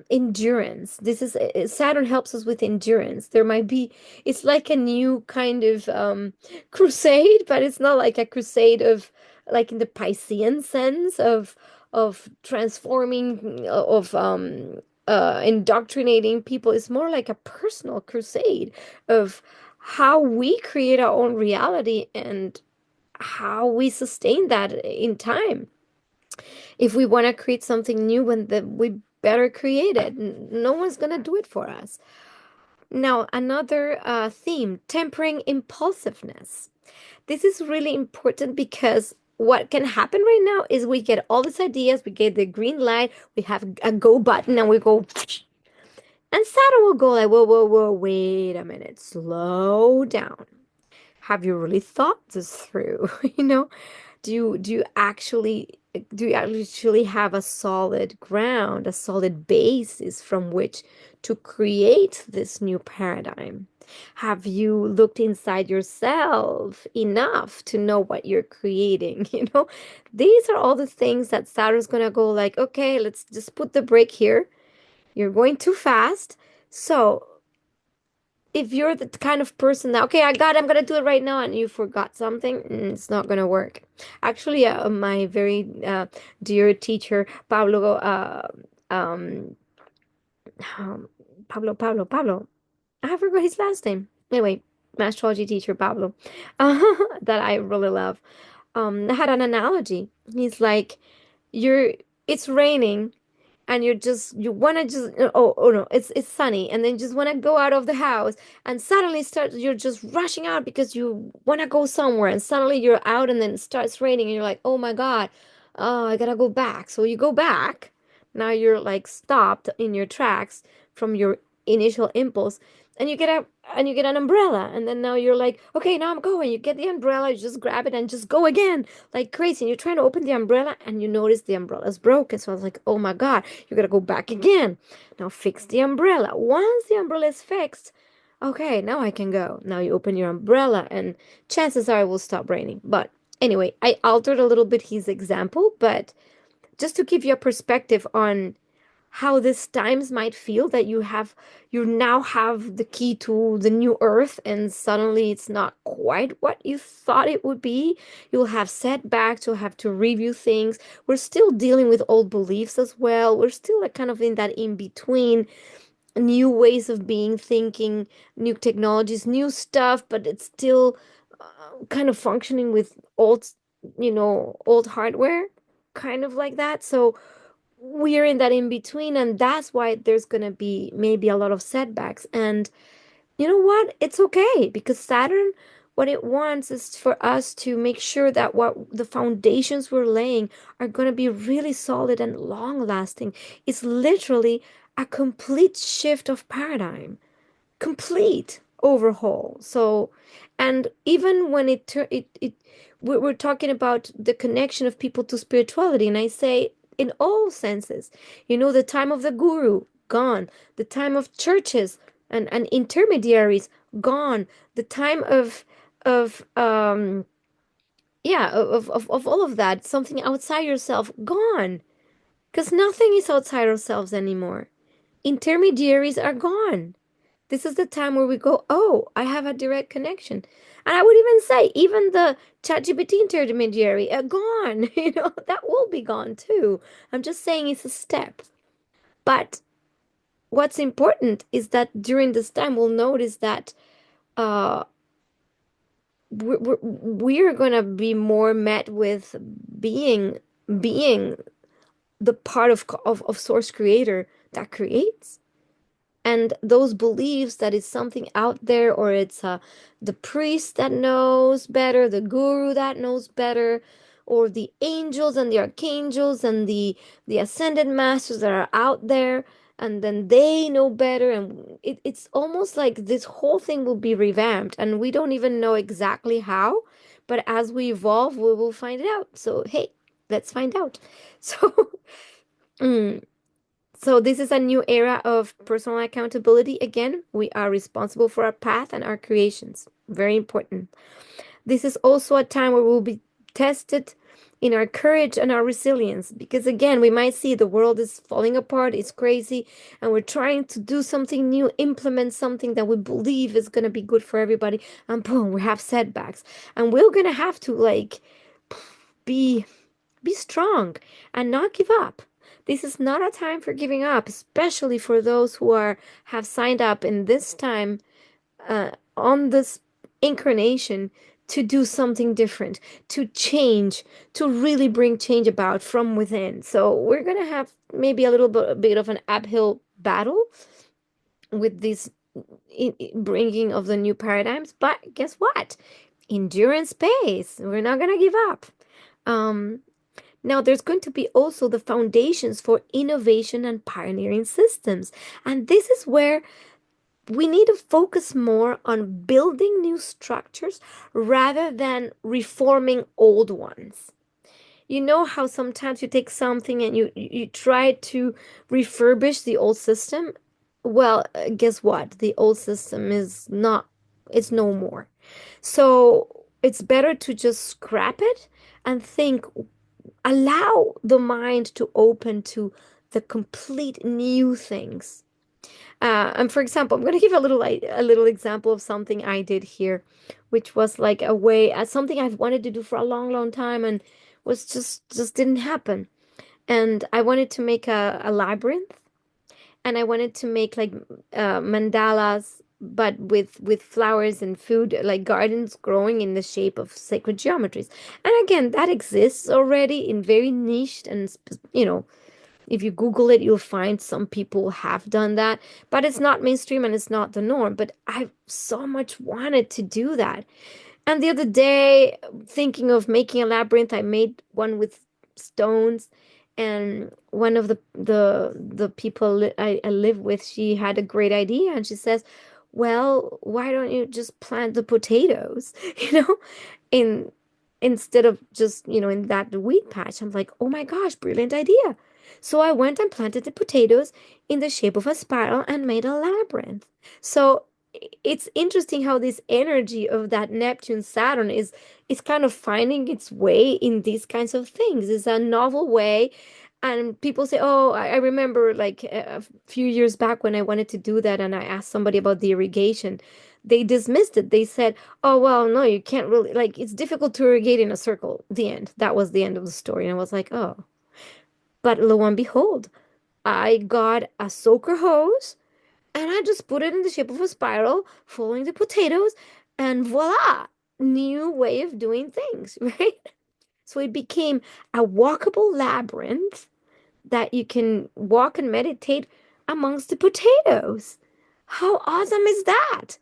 endurance. This is Saturn helps us with endurance. There might be, it's like a new kind of crusade, but it's not like a crusade of like in the Piscean sense of transforming of indoctrinating people. It's more like a personal crusade of how we create our own reality and how we sustain that in time. If we want to create something new, we better create it. No one's gonna do it for us. Now, another theme, tempering impulsiveness. This is really important because what can happen right now is we get all these ideas, we get the green light, we have a go button, and we go, and Saturn will go like, whoa, whoa, whoa, wait a minute, slow down. Have you really thought this through? You know, do you actually have a solid ground, a solid basis from which to create this new paradigm? Have you looked inside yourself enough to know what you're creating? You know, these are all the things that Saturn's gonna go like, okay, let's just put the brake here. You're going too fast. So if you're the kind of person that, okay, I'm gonna do it right now, and you forgot something, it's not gonna work. Actually, my very dear teacher, um, um, Pablo, I forgot his last name. Anyway, my astrology teacher, Pablo, that I really love, had an analogy. He's like, you're, it's raining, and you want to just oh no, it's sunny, and then just want to go out of the house, and suddenly you're just rushing out because you want to go somewhere, and suddenly you're out, and then it starts raining, and you're like, oh my God, oh, I gotta go back. So you go back. Now you're like stopped in your tracks from your initial impulse, and you get an umbrella, and then now you're like, okay, now I'm going. You get the umbrella, you just grab it and just go again like crazy. And you're trying to open the umbrella, and you notice the umbrella is broken. So I was like, oh my God, you gotta go back again. Now fix the umbrella. Once the umbrella is fixed, okay, now I can go. Now you open your umbrella, and chances are it will stop raining. But anyway, I altered a little bit his example, but just to give you a perspective on how these times might feel, that you now have the key to the new earth, and suddenly it's not quite what you thought it would be. You'll have setbacks, you'll have to review things. We're still dealing with old beliefs as well. We're still like kind of in that in between, new ways of being, thinking, new technologies, new stuff, but it's still kind of functioning with old, old hardware, kind of like that. So we're in that in between, and that's why there's going to be maybe a lot of setbacks. And you know what? It's okay, because Saturn, what it wants is for us to make sure that what the foundations we're laying are going to be really solid and long lasting. It's literally a complete shift of paradigm, complete overhaul. So, and even when we're talking about the connection of people to spirituality, and I say in all senses, the time of the guru, gone, the time of churches and intermediaries, gone, the time of yeah, of all of that, something outside yourself, gone, because nothing is outside ourselves anymore. Intermediaries are gone. This is the time where we go, oh, I have a direct connection. And I would even say, even the ChatGPT intermediary, gone, that will be gone too. I'm just saying it's a step. But what's important is that during this time, we'll notice that uh, we're gonna be more met with being the part of source creator that creates. And those beliefs that it's something out there, or it's the priest that knows better, the guru that knows better, or the angels and the archangels and the ascended masters that are out there, and then they know better. And it's almost like this whole thing will be revamped, and we don't even know exactly how, but as we evolve, we will find it out. So hey, let's find out. So mm, so this is a new era of personal accountability. Again, we are responsible for our path and our creations. Very important. This is also a time where we'll be tested in our courage and our resilience, because again, we might see the world is falling apart, it's crazy, and we're trying to do something new, implement something that we believe is going to be good for everybody, and boom, we have setbacks. And we're going to have to like be be strong and not give up. This is not a time for giving up, especially for those who have signed up in this time, on this incarnation, to do something different, to change, to really bring change about from within. So we're gonna have maybe a bit of an uphill battle with this bringing of the new paradigms, but guess what? Endurance pays. We're not gonna give up. Um, Now, there's going to be also the foundations for innovation and pioneering systems. And this is where we need to focus more on building new structures rather than reforming old ones. You know how sometimes you take something and you try to refurbish the old system? Well, guess what? The old system is not, it's no more. So it's better to just scrap it and think, allow the mind to open to the complete new things. And for example, I'm going to give a little example of something I did here, which was like a way, something I've wanted to do for a long, long time, and was just didn't happen. And I wanted to make a labyrinth, and I wanted to make like mandalas, but with flowers and food, like gardens growing in the shape of sacred geometries. And again, that exists already in very niched and If you Google it, you'll find some people have done that, but it's not mainstream and it's not the norm. But I so much wanted to do that. And the other day, thinking of making a labyrinth, I made one with stones. And one of the people I live with, she had a great idea, and she says, "Well, why don't you just plant the potatoes, you know, in instead of just, in that wheat patch?" I'm like, "Oh my gosh, brilliant idea!" So I went and planted the potatoes in the shape of a spiral and made a labyrinth. So it's interesting how this energy of that Neptune Saturn is kind of finding its way in these kinds of things. It's a novel way. And people say, "Oh, I remember like a few years back when I wanted to do that and I asked somebody about the irrigation. They dismissed it. They said, 'Oh, well, no, you can't really, like, it's difficult to irrigate in a circle.'" The end. That was the end of the story. And I was like, "Oh." But lo and behold, I got a soaker hose and I just put it in the shape of a spiral, following the potatoes, and voila, new way of doing things, right? So it became a walkable labyrinth that you can walk and meditate amongst the potatoes. How awesome is that?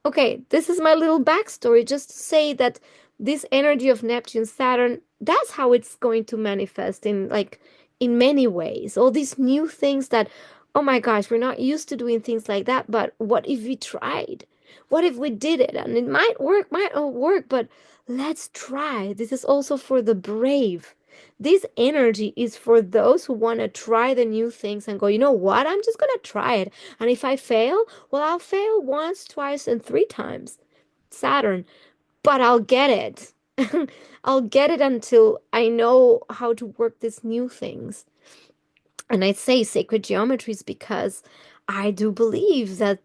Okay, this is my little backstory just to say that this energy of Neptune, Saturn, that's how it's going to manifest in, like, in many ways. All these new things that, oh my gosh, we're not used to doing things like that, but what if we tried? What if we did it? And it might work, might not work, but let's try. This is also for the brave. This energy is for those who want to try the new things and go, "You know what? I'm just gonna try it. And if I fail, well, I'll fail once, twice, and three times." Saturn, but I'll get it. I'll get it until I know how to work these new things. And I say sacred geometries because I do believe that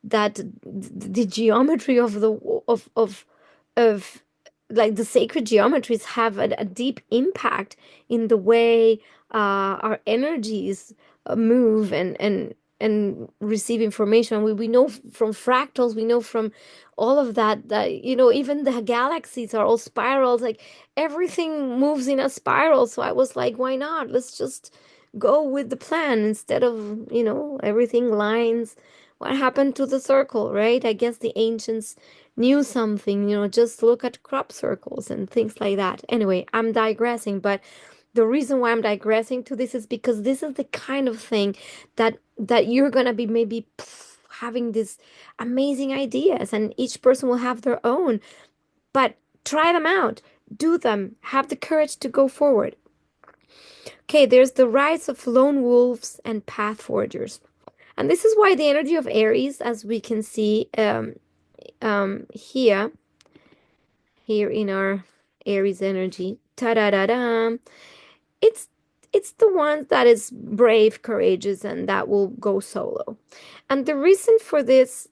the geometry of the of like the sacred geometries have a deep impact in the way our energies move and receive information. We know from fractals, we know from all of that even the galaxies are all spirals. Like, everything moves in a spiral. So I was like, why not? Let's just go with the plan instead of, everything lines. What happened to the circle, right? I guess the ancients knew something, just look at crop circles and things like that. Anyway, I'm digressing, but the reason why I'm digressing to this is because this is the kind of thing that you're gonna be maybe having these amazing ideas, and each person will have their own, but try them out, do them, have the courage to go forward. Okay, there's the rise of lone wolves and path forgers. And this is why the energy of Aries, as we can see here in our Aries energy, ta-da-da-da, it's it's the one that is brave, courageous, and that will go solo. And the reason for this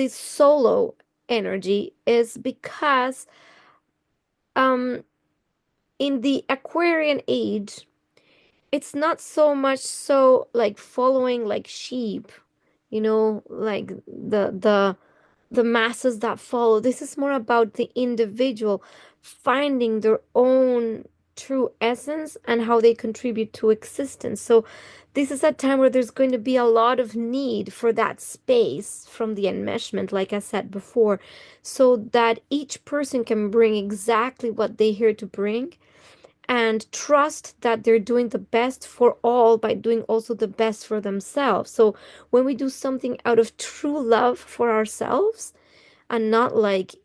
solo energy is because um in the Aquarian age, it's not so much so like following like sheep, like the masses that follow. This is more about the individual finding their own true essence and how they contribute to existence. So this is a time where there's going to be a lot of need for that space from the enmeshment, like I said before, so that each person can bring exactly what they're here to bring and trust that they're doing the best for all by doing also the best for themselves. So when we do something out of true love for ourselves and not like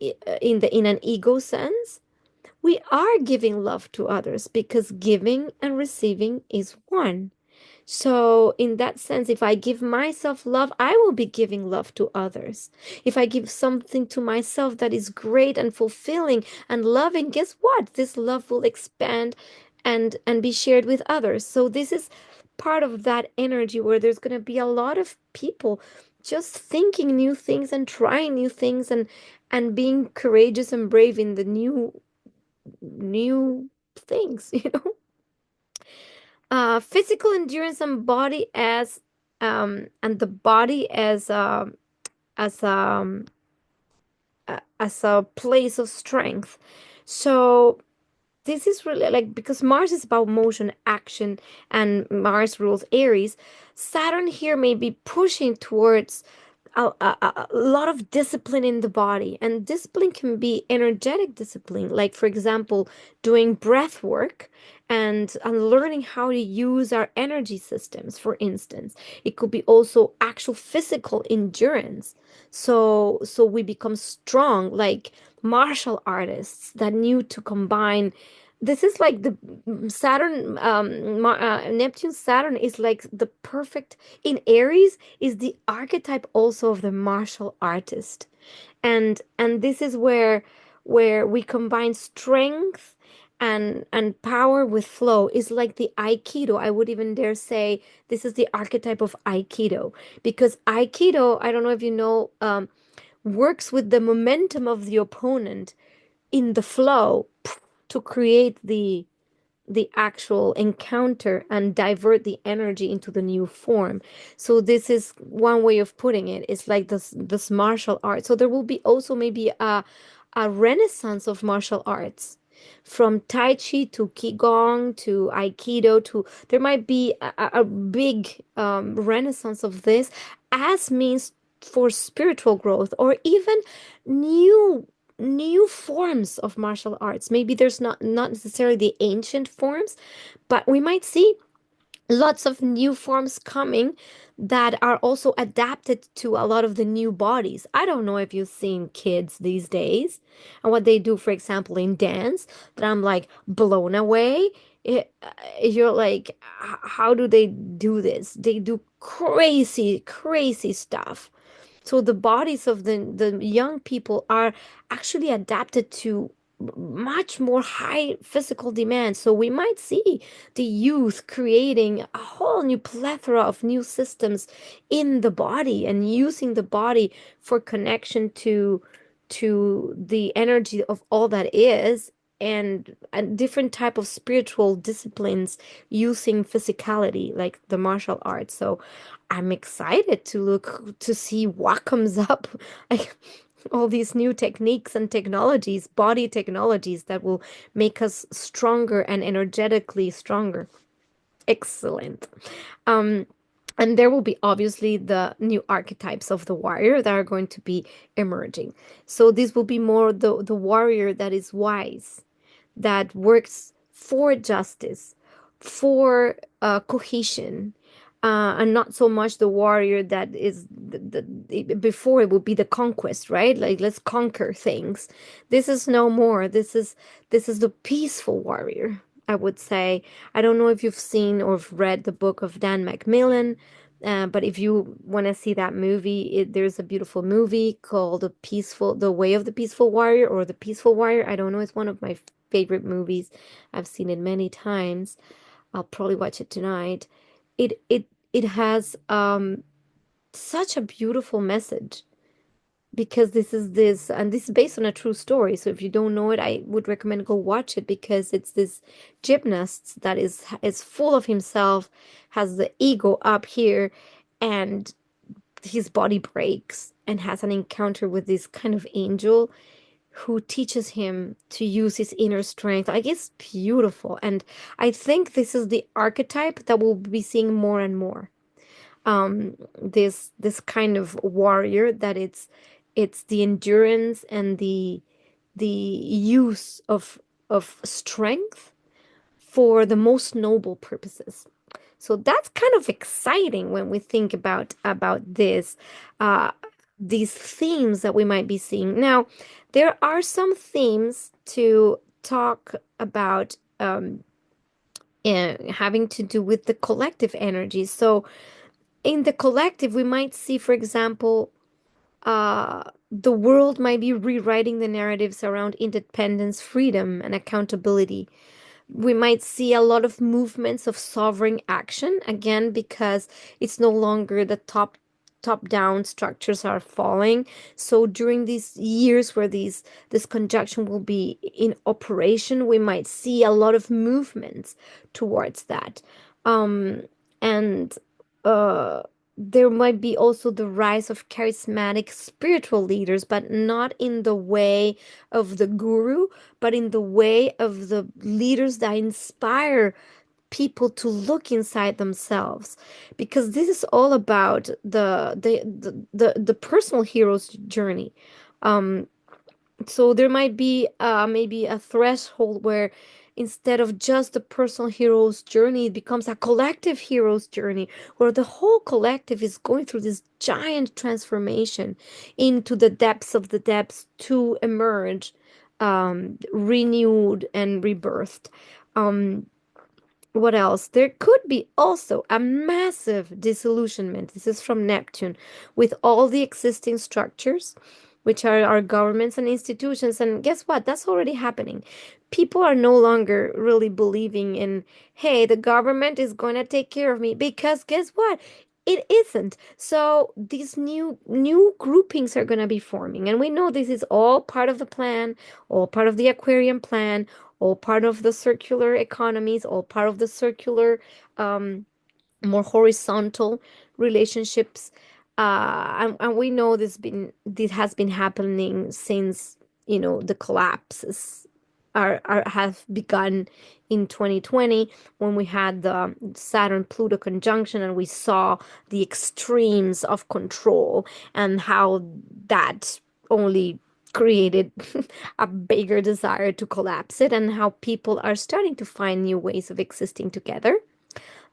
in an ego sense, we are giving love to others because giving and receiving is one. So, in that sense, if I give myself love, I will be giving love to others. If I give something to myself that is great and fulfilling and loving, guess what? This love will expand and be shared with others. So, this is part of that energy where there's going to be a lot of people just thinking new things and trying new things and being courageous and brave in the new things, physical endurance and body and the body as as a place of strength. So this is really like because Mars is about motion, action, and Mars rules Aries. Saturn here may be pushing towards a lot of discipline in the body, and discipline can be energetic discipline, like for example, doing breath work and learning how to use our energy systems, for instance. It could be also actual physical endurance. So we become strong, like martial artists that knew to combine. This is like the Saturn, Neptune, Saturn is like the perfect in Aries is the archetype also of the martial artist. And this is where we combine strength and power with flow. Is like the Aikido. I would even dare say this is the archetype of Aikido, because Aikido, I don't know if you know, works with the momentum of the opponent in the flow to create the actual encounter and divert the energy into the new form. So this is one way of putting it. It's like this martial art. So there will be also maybe a renaissance of martial arts. From Tai Chi to Qigong to Aikido to there might be a big renaissance of this as means for spiritual growth, or even new new forms of martial arts. Maybe there's not necessarily the ancient forms, but we might see lots of new forms coming that are also adapted to a lot of the new bodies. I don't know if you've seen kids these days and what they do, for example, in dance, that I'm like blown away. You're like, how do they do this? They do crazy, crazy stuff. So the bodies of the young people are actually adapted to much more high physical demands. So we might see the youth creating a whole new plethora of new systems in the body and using the body for connection to the energy of all that is, and different type of spiritual disciplines using physicality like the martial arts. So I'm excited to look to see what comes up. Like all these new techniques and technologies, body technologies that will make us stronger and energetically stronger. Excellent. Um, and there will be obviously the new archetypes of the warrior that are going to be emerging. So this will be more the warrior that is wise, that works for justice, for cohesion, and not so much the warrior that is before it would be the conquest, right? Like let's conquer things. This is no more. This is the peaceful warrior, I would say. I don't know if you've seen or read the book of Dan Macmillan. But if you want to see that movie, there's a beautiful movie called The Way of the Peaceful Warrior, or The Peaceful Warrior. I don't know. It's one of my favorite movies. I've seen it many times. I'll probably watch it tonight. It has such a beautiful message, because this is based on a true story. So if you don't know it, I would recommend go watch it, because it's this gymnast that is full of himself, has the ego up here, and his body breaks and has an encounter with this kind of angel who teaches him to use his inner strength. Like it's beautiful. And I think this is the archetype that we'll be seeing more and more. This kind of warrior that it's the endurance and the use of strength for the most noble purposes. So that's kind of exciting when we think about this, uh, these themes that we might be seeing. Now, there are some themes to talk about, having to do with the collective energy. So in the collective, we might see, for example, the world might be rewriting the narratives around independence, freedom, and accountability. We might see a lot of movements of sovereign action again, because it's no longer the top down structures are falling. So during these years where this conjunction will be in operation, we might see a lot of movements towards that. And uh there might be also the rise of charismatic spiritual leaders, but not in the way of the guru, but in the way of the leaders that inspire people to look inside themselves, because this is all about the personal hero's journey. Um, so there might be maybe a threshold where instead of just the personal hero's journey, it becomes a collective hero's journey, where the whole collective is going through this giant transformation into the depths of the depths to emerge renewed and rebirthed. Um, what else? There could be also a massive disillusionment. This is from Neptune, with all the existing structures, which are our governments and institutions. And guess what? That's already happening. People are no longer really believing in, hey, the government is going to take care of me, because guess what? It isn't. So these new groupings are going to be forming. And we know this is all part of the plan, all part of the Aquarian plan, all part of the circular economies, all part of the circular, um, more horizontal relationships. And we know this has been happening since, the collapses are have begun in 2020, when we had the Saturn Pluto conjunction and we saw the extremes of control, and how that only created a bigger desire to collapse it, and how people are starting to find new ways of existing together,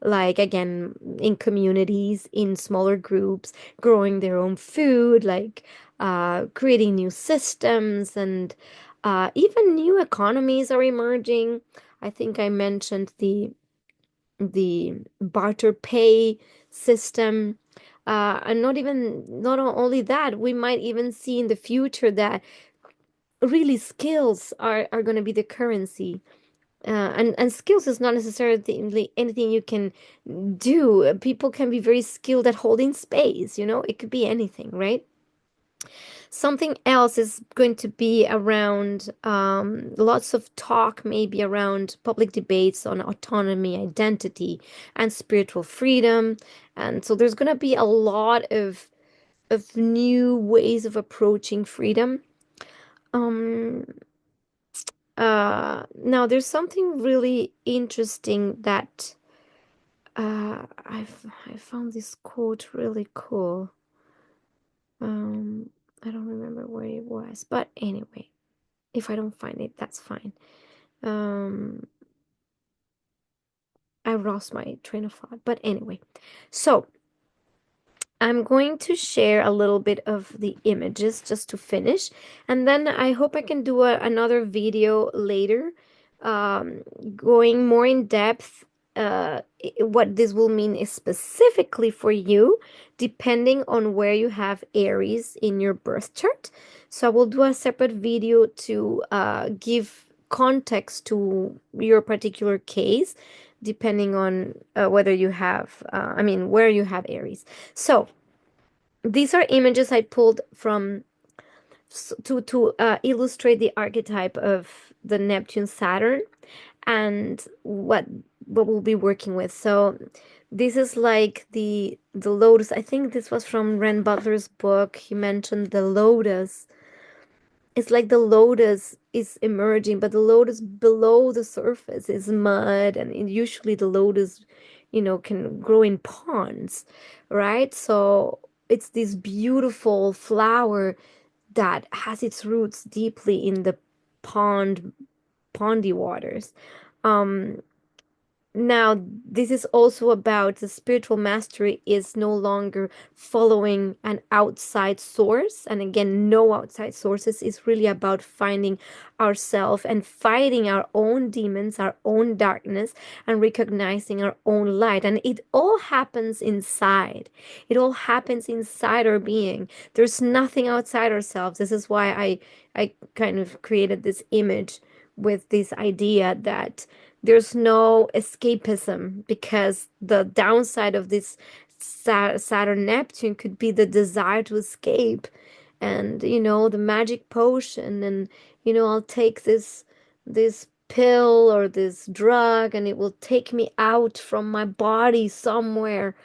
like again in communities, in smaller groups, growing their own food, like creating new systems, and even new economies are emerging. I think I mentioned the barter pay system. And not only that, we might even see in the future that really skills are going to be the currency. And skills is not necessarily anything you can do. People can be very skilled at holding space, it could be anything, right? Something else is going to be around lots of talk, maybe around public debates on autonomy, identity, and spiritual freedom. And so there's going to be a lot of new ways of approaching freedom. Um, Now there's something really interesting that I found this quote really cool. I don't remember where it was, but anyway, if I don't find it, that's fine. Um, I lost my train of thought, but anyway, so I'm going to share a little bit of the images just to finish, and then I hope I can do another video later, um, going more in depth, what this will mean is specifically for you, depending on where you have Aries in your birth chart. So I will do a separate video to give context to your particular case, depending on whether you have, I mean, where you have Aries. So these are images I pulled from to illustrate the archetype of the Neptune Saturn and what we'll be working with. So this is like the lotus. I think this was from Ren Butler's book. He mentioned the lotus. It's like the lotus is emerging, but the lotus below the surface is mud, and usually the lotus, can grow in ponds, right? So it's this beautiful flower that has its roots deeply in the pondy waters. Um, Now, this is also about the spiritual mastery is no longer following an outside source. And again, no outside sources is really about finding ourselves and fighting our own demons, our own darkness, and recognizing our own light. And it all happens inside. It all happens inside our being. There's nothing outside ourselves. This is why I kind of created this image with this idea that there's no escapism, because the downside of this Saturn Neptune could be the desire to escape, and the magic potion, and I'll take this pill or this drug and it will take me out from my body somewhere,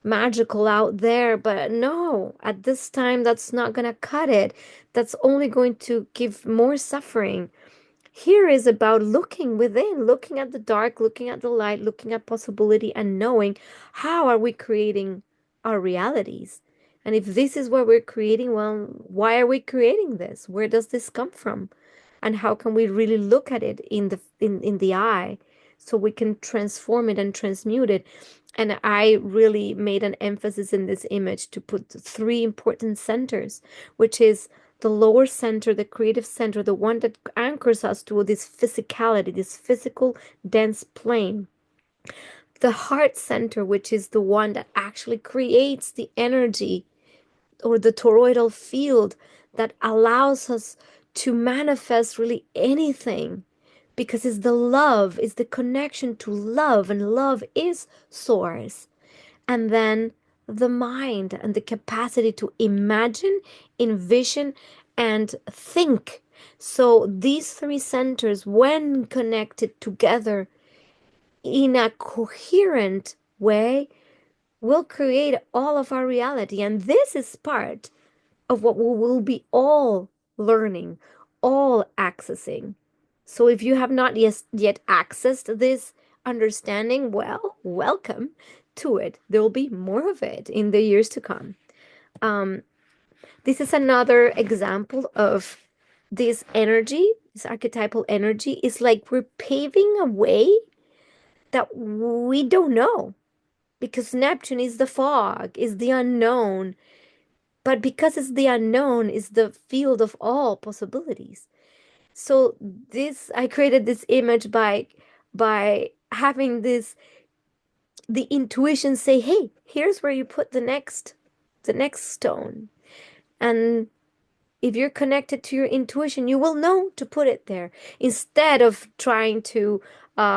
magical out there, but no, at this time, that's not gonna cut it. That's only going to give more suffering. Here is about looking within, looking at the dark, looking at the light, looking at possibility, and knowing how are we creating our realities. And if this is what we're creating, well, why are we creating this? Where does this come from? And how can we really look at it in the eye so we can transform it and transmute it? And I really made an emphasis in this image to put three important centers, which is the lower center, the creative center, the one that anchors us to this physicality, this physical dense plane. The heart center, which is the one that actually creates the energy or the toroidal field that allows us to manifest really anything, because it's the love, it's the connection to love, and love is source. And then the mind and the capacity to imagine, envision, and think. So these three centers, when connected together in a coherent way, will create all of our reality. And this is part of what we will be all learning, all accessing. So if you have not yet accessed this understanding, well, welcome to it. There will be more of it in the years to come. Um, this is another example of this energy, this archetypal energy is like we're paving a way that we don't know, because Neptune is the fog, is the unknown. But because it's the unknown, is the field of all possibilities. So this, I created this image by having this, the intuition say, hey, here's where you put the next stone. And if you're connected to your intuition, you will know to put it there instead of trying to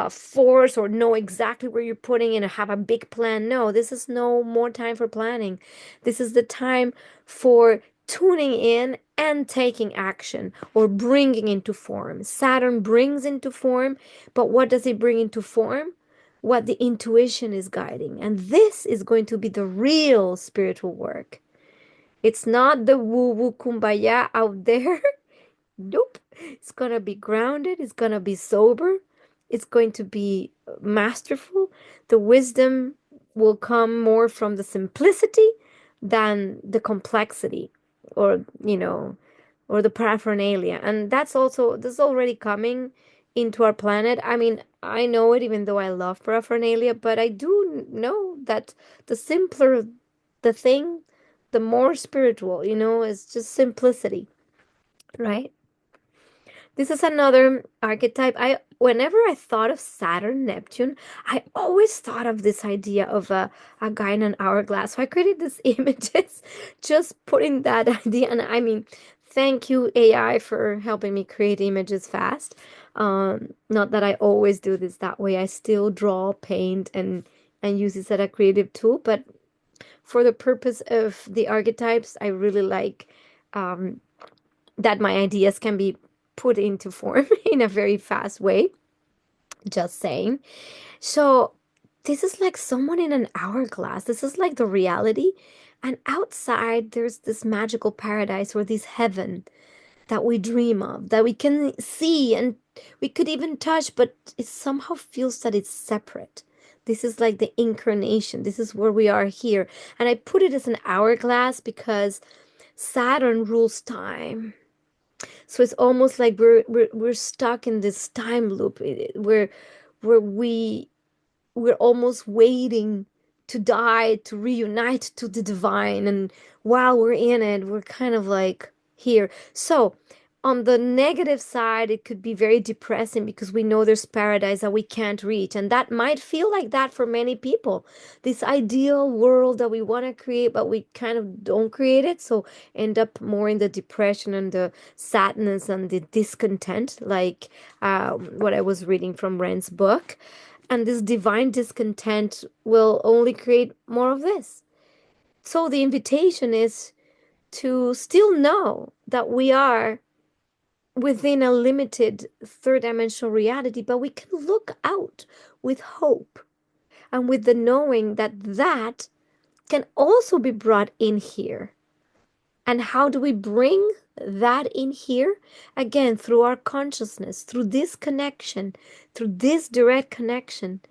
force or know exactly where you're putting it and have a big plan. No, this is no more time for planning. This is the time for tuning in and taking action or bringing into form. Saturn brings into form, but what does it bring into form? What the intuition is guiding. And this is going to be the real spiritual work. It's not the woo woo kumbaya out there. Nope. It's gonna be grounded. It's gonna be sober. It's going to be masterful. The wisdom will come more from the simplicity than the complexity, or, or the paraphernalia. And this is already coming into our planet. I mean, I know it even though I love paraphernalia, but I do know that the simpler the thing, the more spiritual, it's just simplicity, right? This is another archetype. Whenever I thought of Saturn, Neptune, I always thought of this idea of a guy in an hourglass. So I created these images, just putting that idea. And I mean, thank you, AI, for helping me create images fast. Not that I always do this that way. I still draw, paint, and use this as a creative tool. But for the purpose of the archetypes, I really like um, that my ideas can be put into form in a very fast way. Just saying. So, this is like someone in an hourglass. This is like the reality. And outside, there's this magical paradise or this heaven that we dream of, that we can see and we could even touch, but it somehow feels that it's separate. This is like the incarnation. This is where we are here. And I put it as an hourglass because Saturn rules time. So it's almost like we're stuck in this time loop where we're almost waiting to die, to reunite to the divine. And while we're in it, we're kind of like here. So, on the negative side, it could be very depressing because we know there's paradise that we can't reach. And that might feel like that for many people. This ideal world that we want to create, but we kind of don't create it. So, end up more in the depression and the sadness and the discontent, like what I was reading from Ren's book. And this divine discontent will only create more of this. So the invitation is to still know that we are within a limited third dimensional reality, but we can look out with hope and with the knowing that can also be brought in here. And how do we bring that in here? Again, through our consciousness, through this connection, through this direct connection.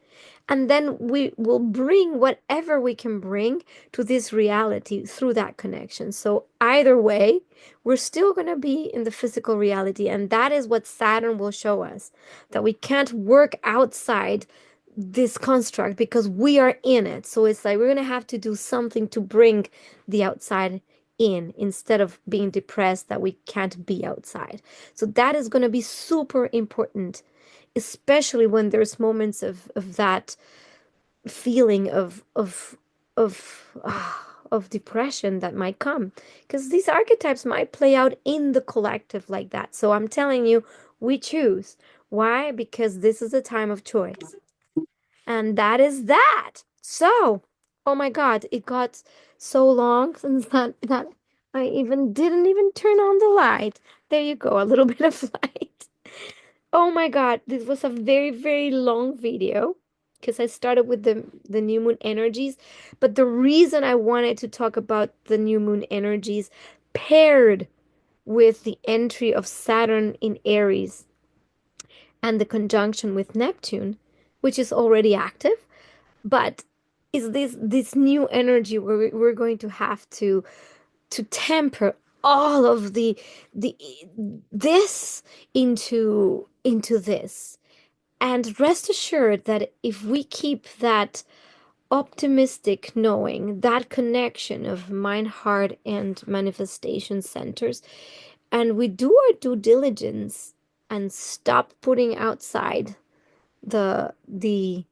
And then we will bring whatever we can bring to this reality through that connection. So either way, we're still going to be in the physical reality. And that is what Saturn will show us, that we can't work outside this construct because we are in it. So it's like we're going to have to do something to bring the outside in instead of being depressed that we can't be outside. So that is going to be super important, especially when there's moments of that feeling of depression that might come, because these archetypes might play out in the collective like that. So I'm telling you, we choose. Why? Because this is a time of choice. And that is that. So, oh my God, it got so long since that I even didn't even turn on the light. There you go, a little bit of light. Oh my God, this was a very, very long video because I started with the new moon energies. But the reason I wanted to talk about the new moon energies paired with the entry of Saturn in Aries and the conjunction with Neptune, which is already active, but is this new energy where we're going to have to temper all of the this into this. And rest assured that if we keep that optimistic knowing, that connection of mind, heart, and manifestation centers, and we do our due diligence and stop putting outside the the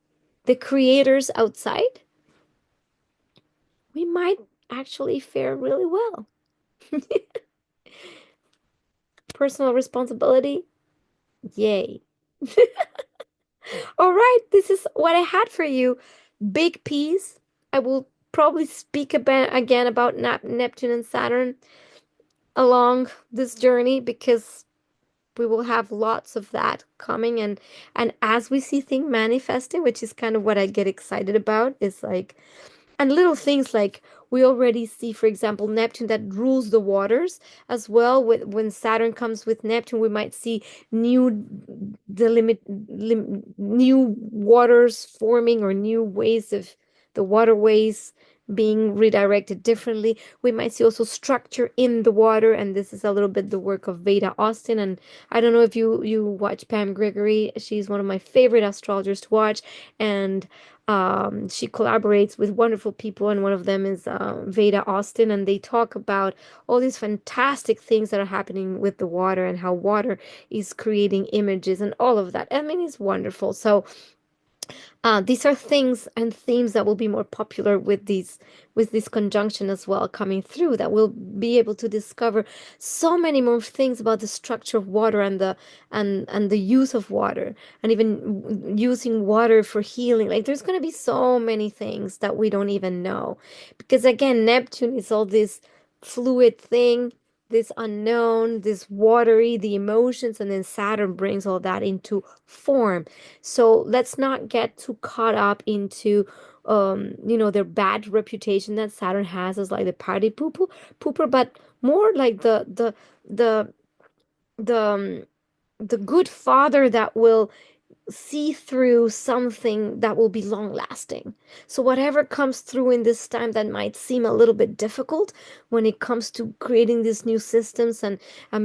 creators outside, we might actually fare really well. Personal responsibility, yay. All right, this is what I had for you. Big piece. I will probably speak about again about Neptune and Saturn along this journey because we will have lots of that coming, and as we see things manifesting, which is kind of what I get excited about, is like, and little things like we already see, for example, Neptune that rules the waters as well. With when Saturn comes with Neptune, we might see new new waters forming, or new ways of the waterways being redirected differently. We might see also structure in the water, and this is a little bit the work of Veda Austin. And I don't know if you watch Pam Gregory. She's one of my favorite astrologers to watch, and she collaborates with wonderful people, and one of them is Veda Austin, and they talk about all these fantastic things that are happening with the water and how water is creating images and all of that. I mean, it's wonderful. So these are things and themes that will be more popular with this conjunction as well coming through, that we'll be able to discover so many more things about the structure of water and the use of water, and even using water for healing. Like there's going to be so many things that we don't even know, because again, Neptune is all this fluid thing, this unknown, this watery, the emotions, and then Saturn brings all that into form. So let's not get too caught up into their bad reputation that Saturn has as like the party pooper, but more like the the um, the good father that will see through something that will be long lasting. So whatever comes through in this time that might seem a little bit difficult when it comes to creating these new systems and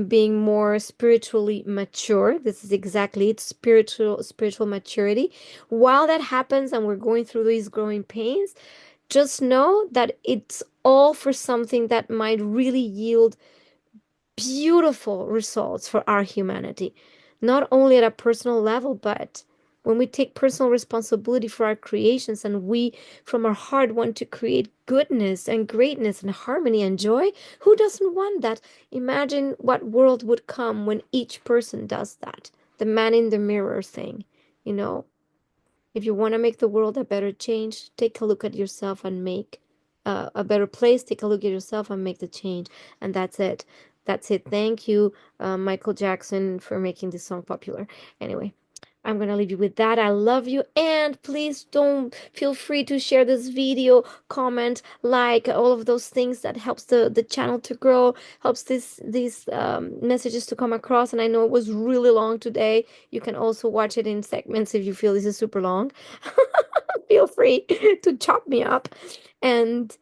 being more spiritually mature, this is exactly it, spiritual maturity. While that happens and we're going through these growing pains, just know that it's all for something that might really yield beautiful results for our humanity, not only at a personal level, but when we take personal responsibility for our creations and we from our heart want to create goodness and greatness and harmony and joy, who doesn't want that? Imagine what world would come when each person does that. The man in the mirror thing, you know. If you want to make the world a better change, take a look at yourself and make a better place. Take a look at yourself and make the change. And that's it. That's it. Thank you, Michael Jackson, for making this song popular. Anyway, I'm gonna leave you with that. I love you, and please don't feel free to share this video, comment, like, all of those things that helps the channel to grow, helps these messages to come across. And I know it was really long today. You can also watch it in segments if you feel this is super long. Feel free to chop me up. And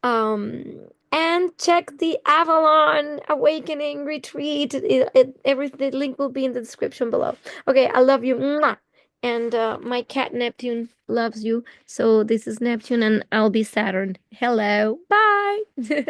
um and check the Avalon Awakening retreat. The link will be in the description below. Okay, I love you. Mwah. And my cat Neptune loves you. So this is Neptune and I'll be Saturn. Hello. Bye.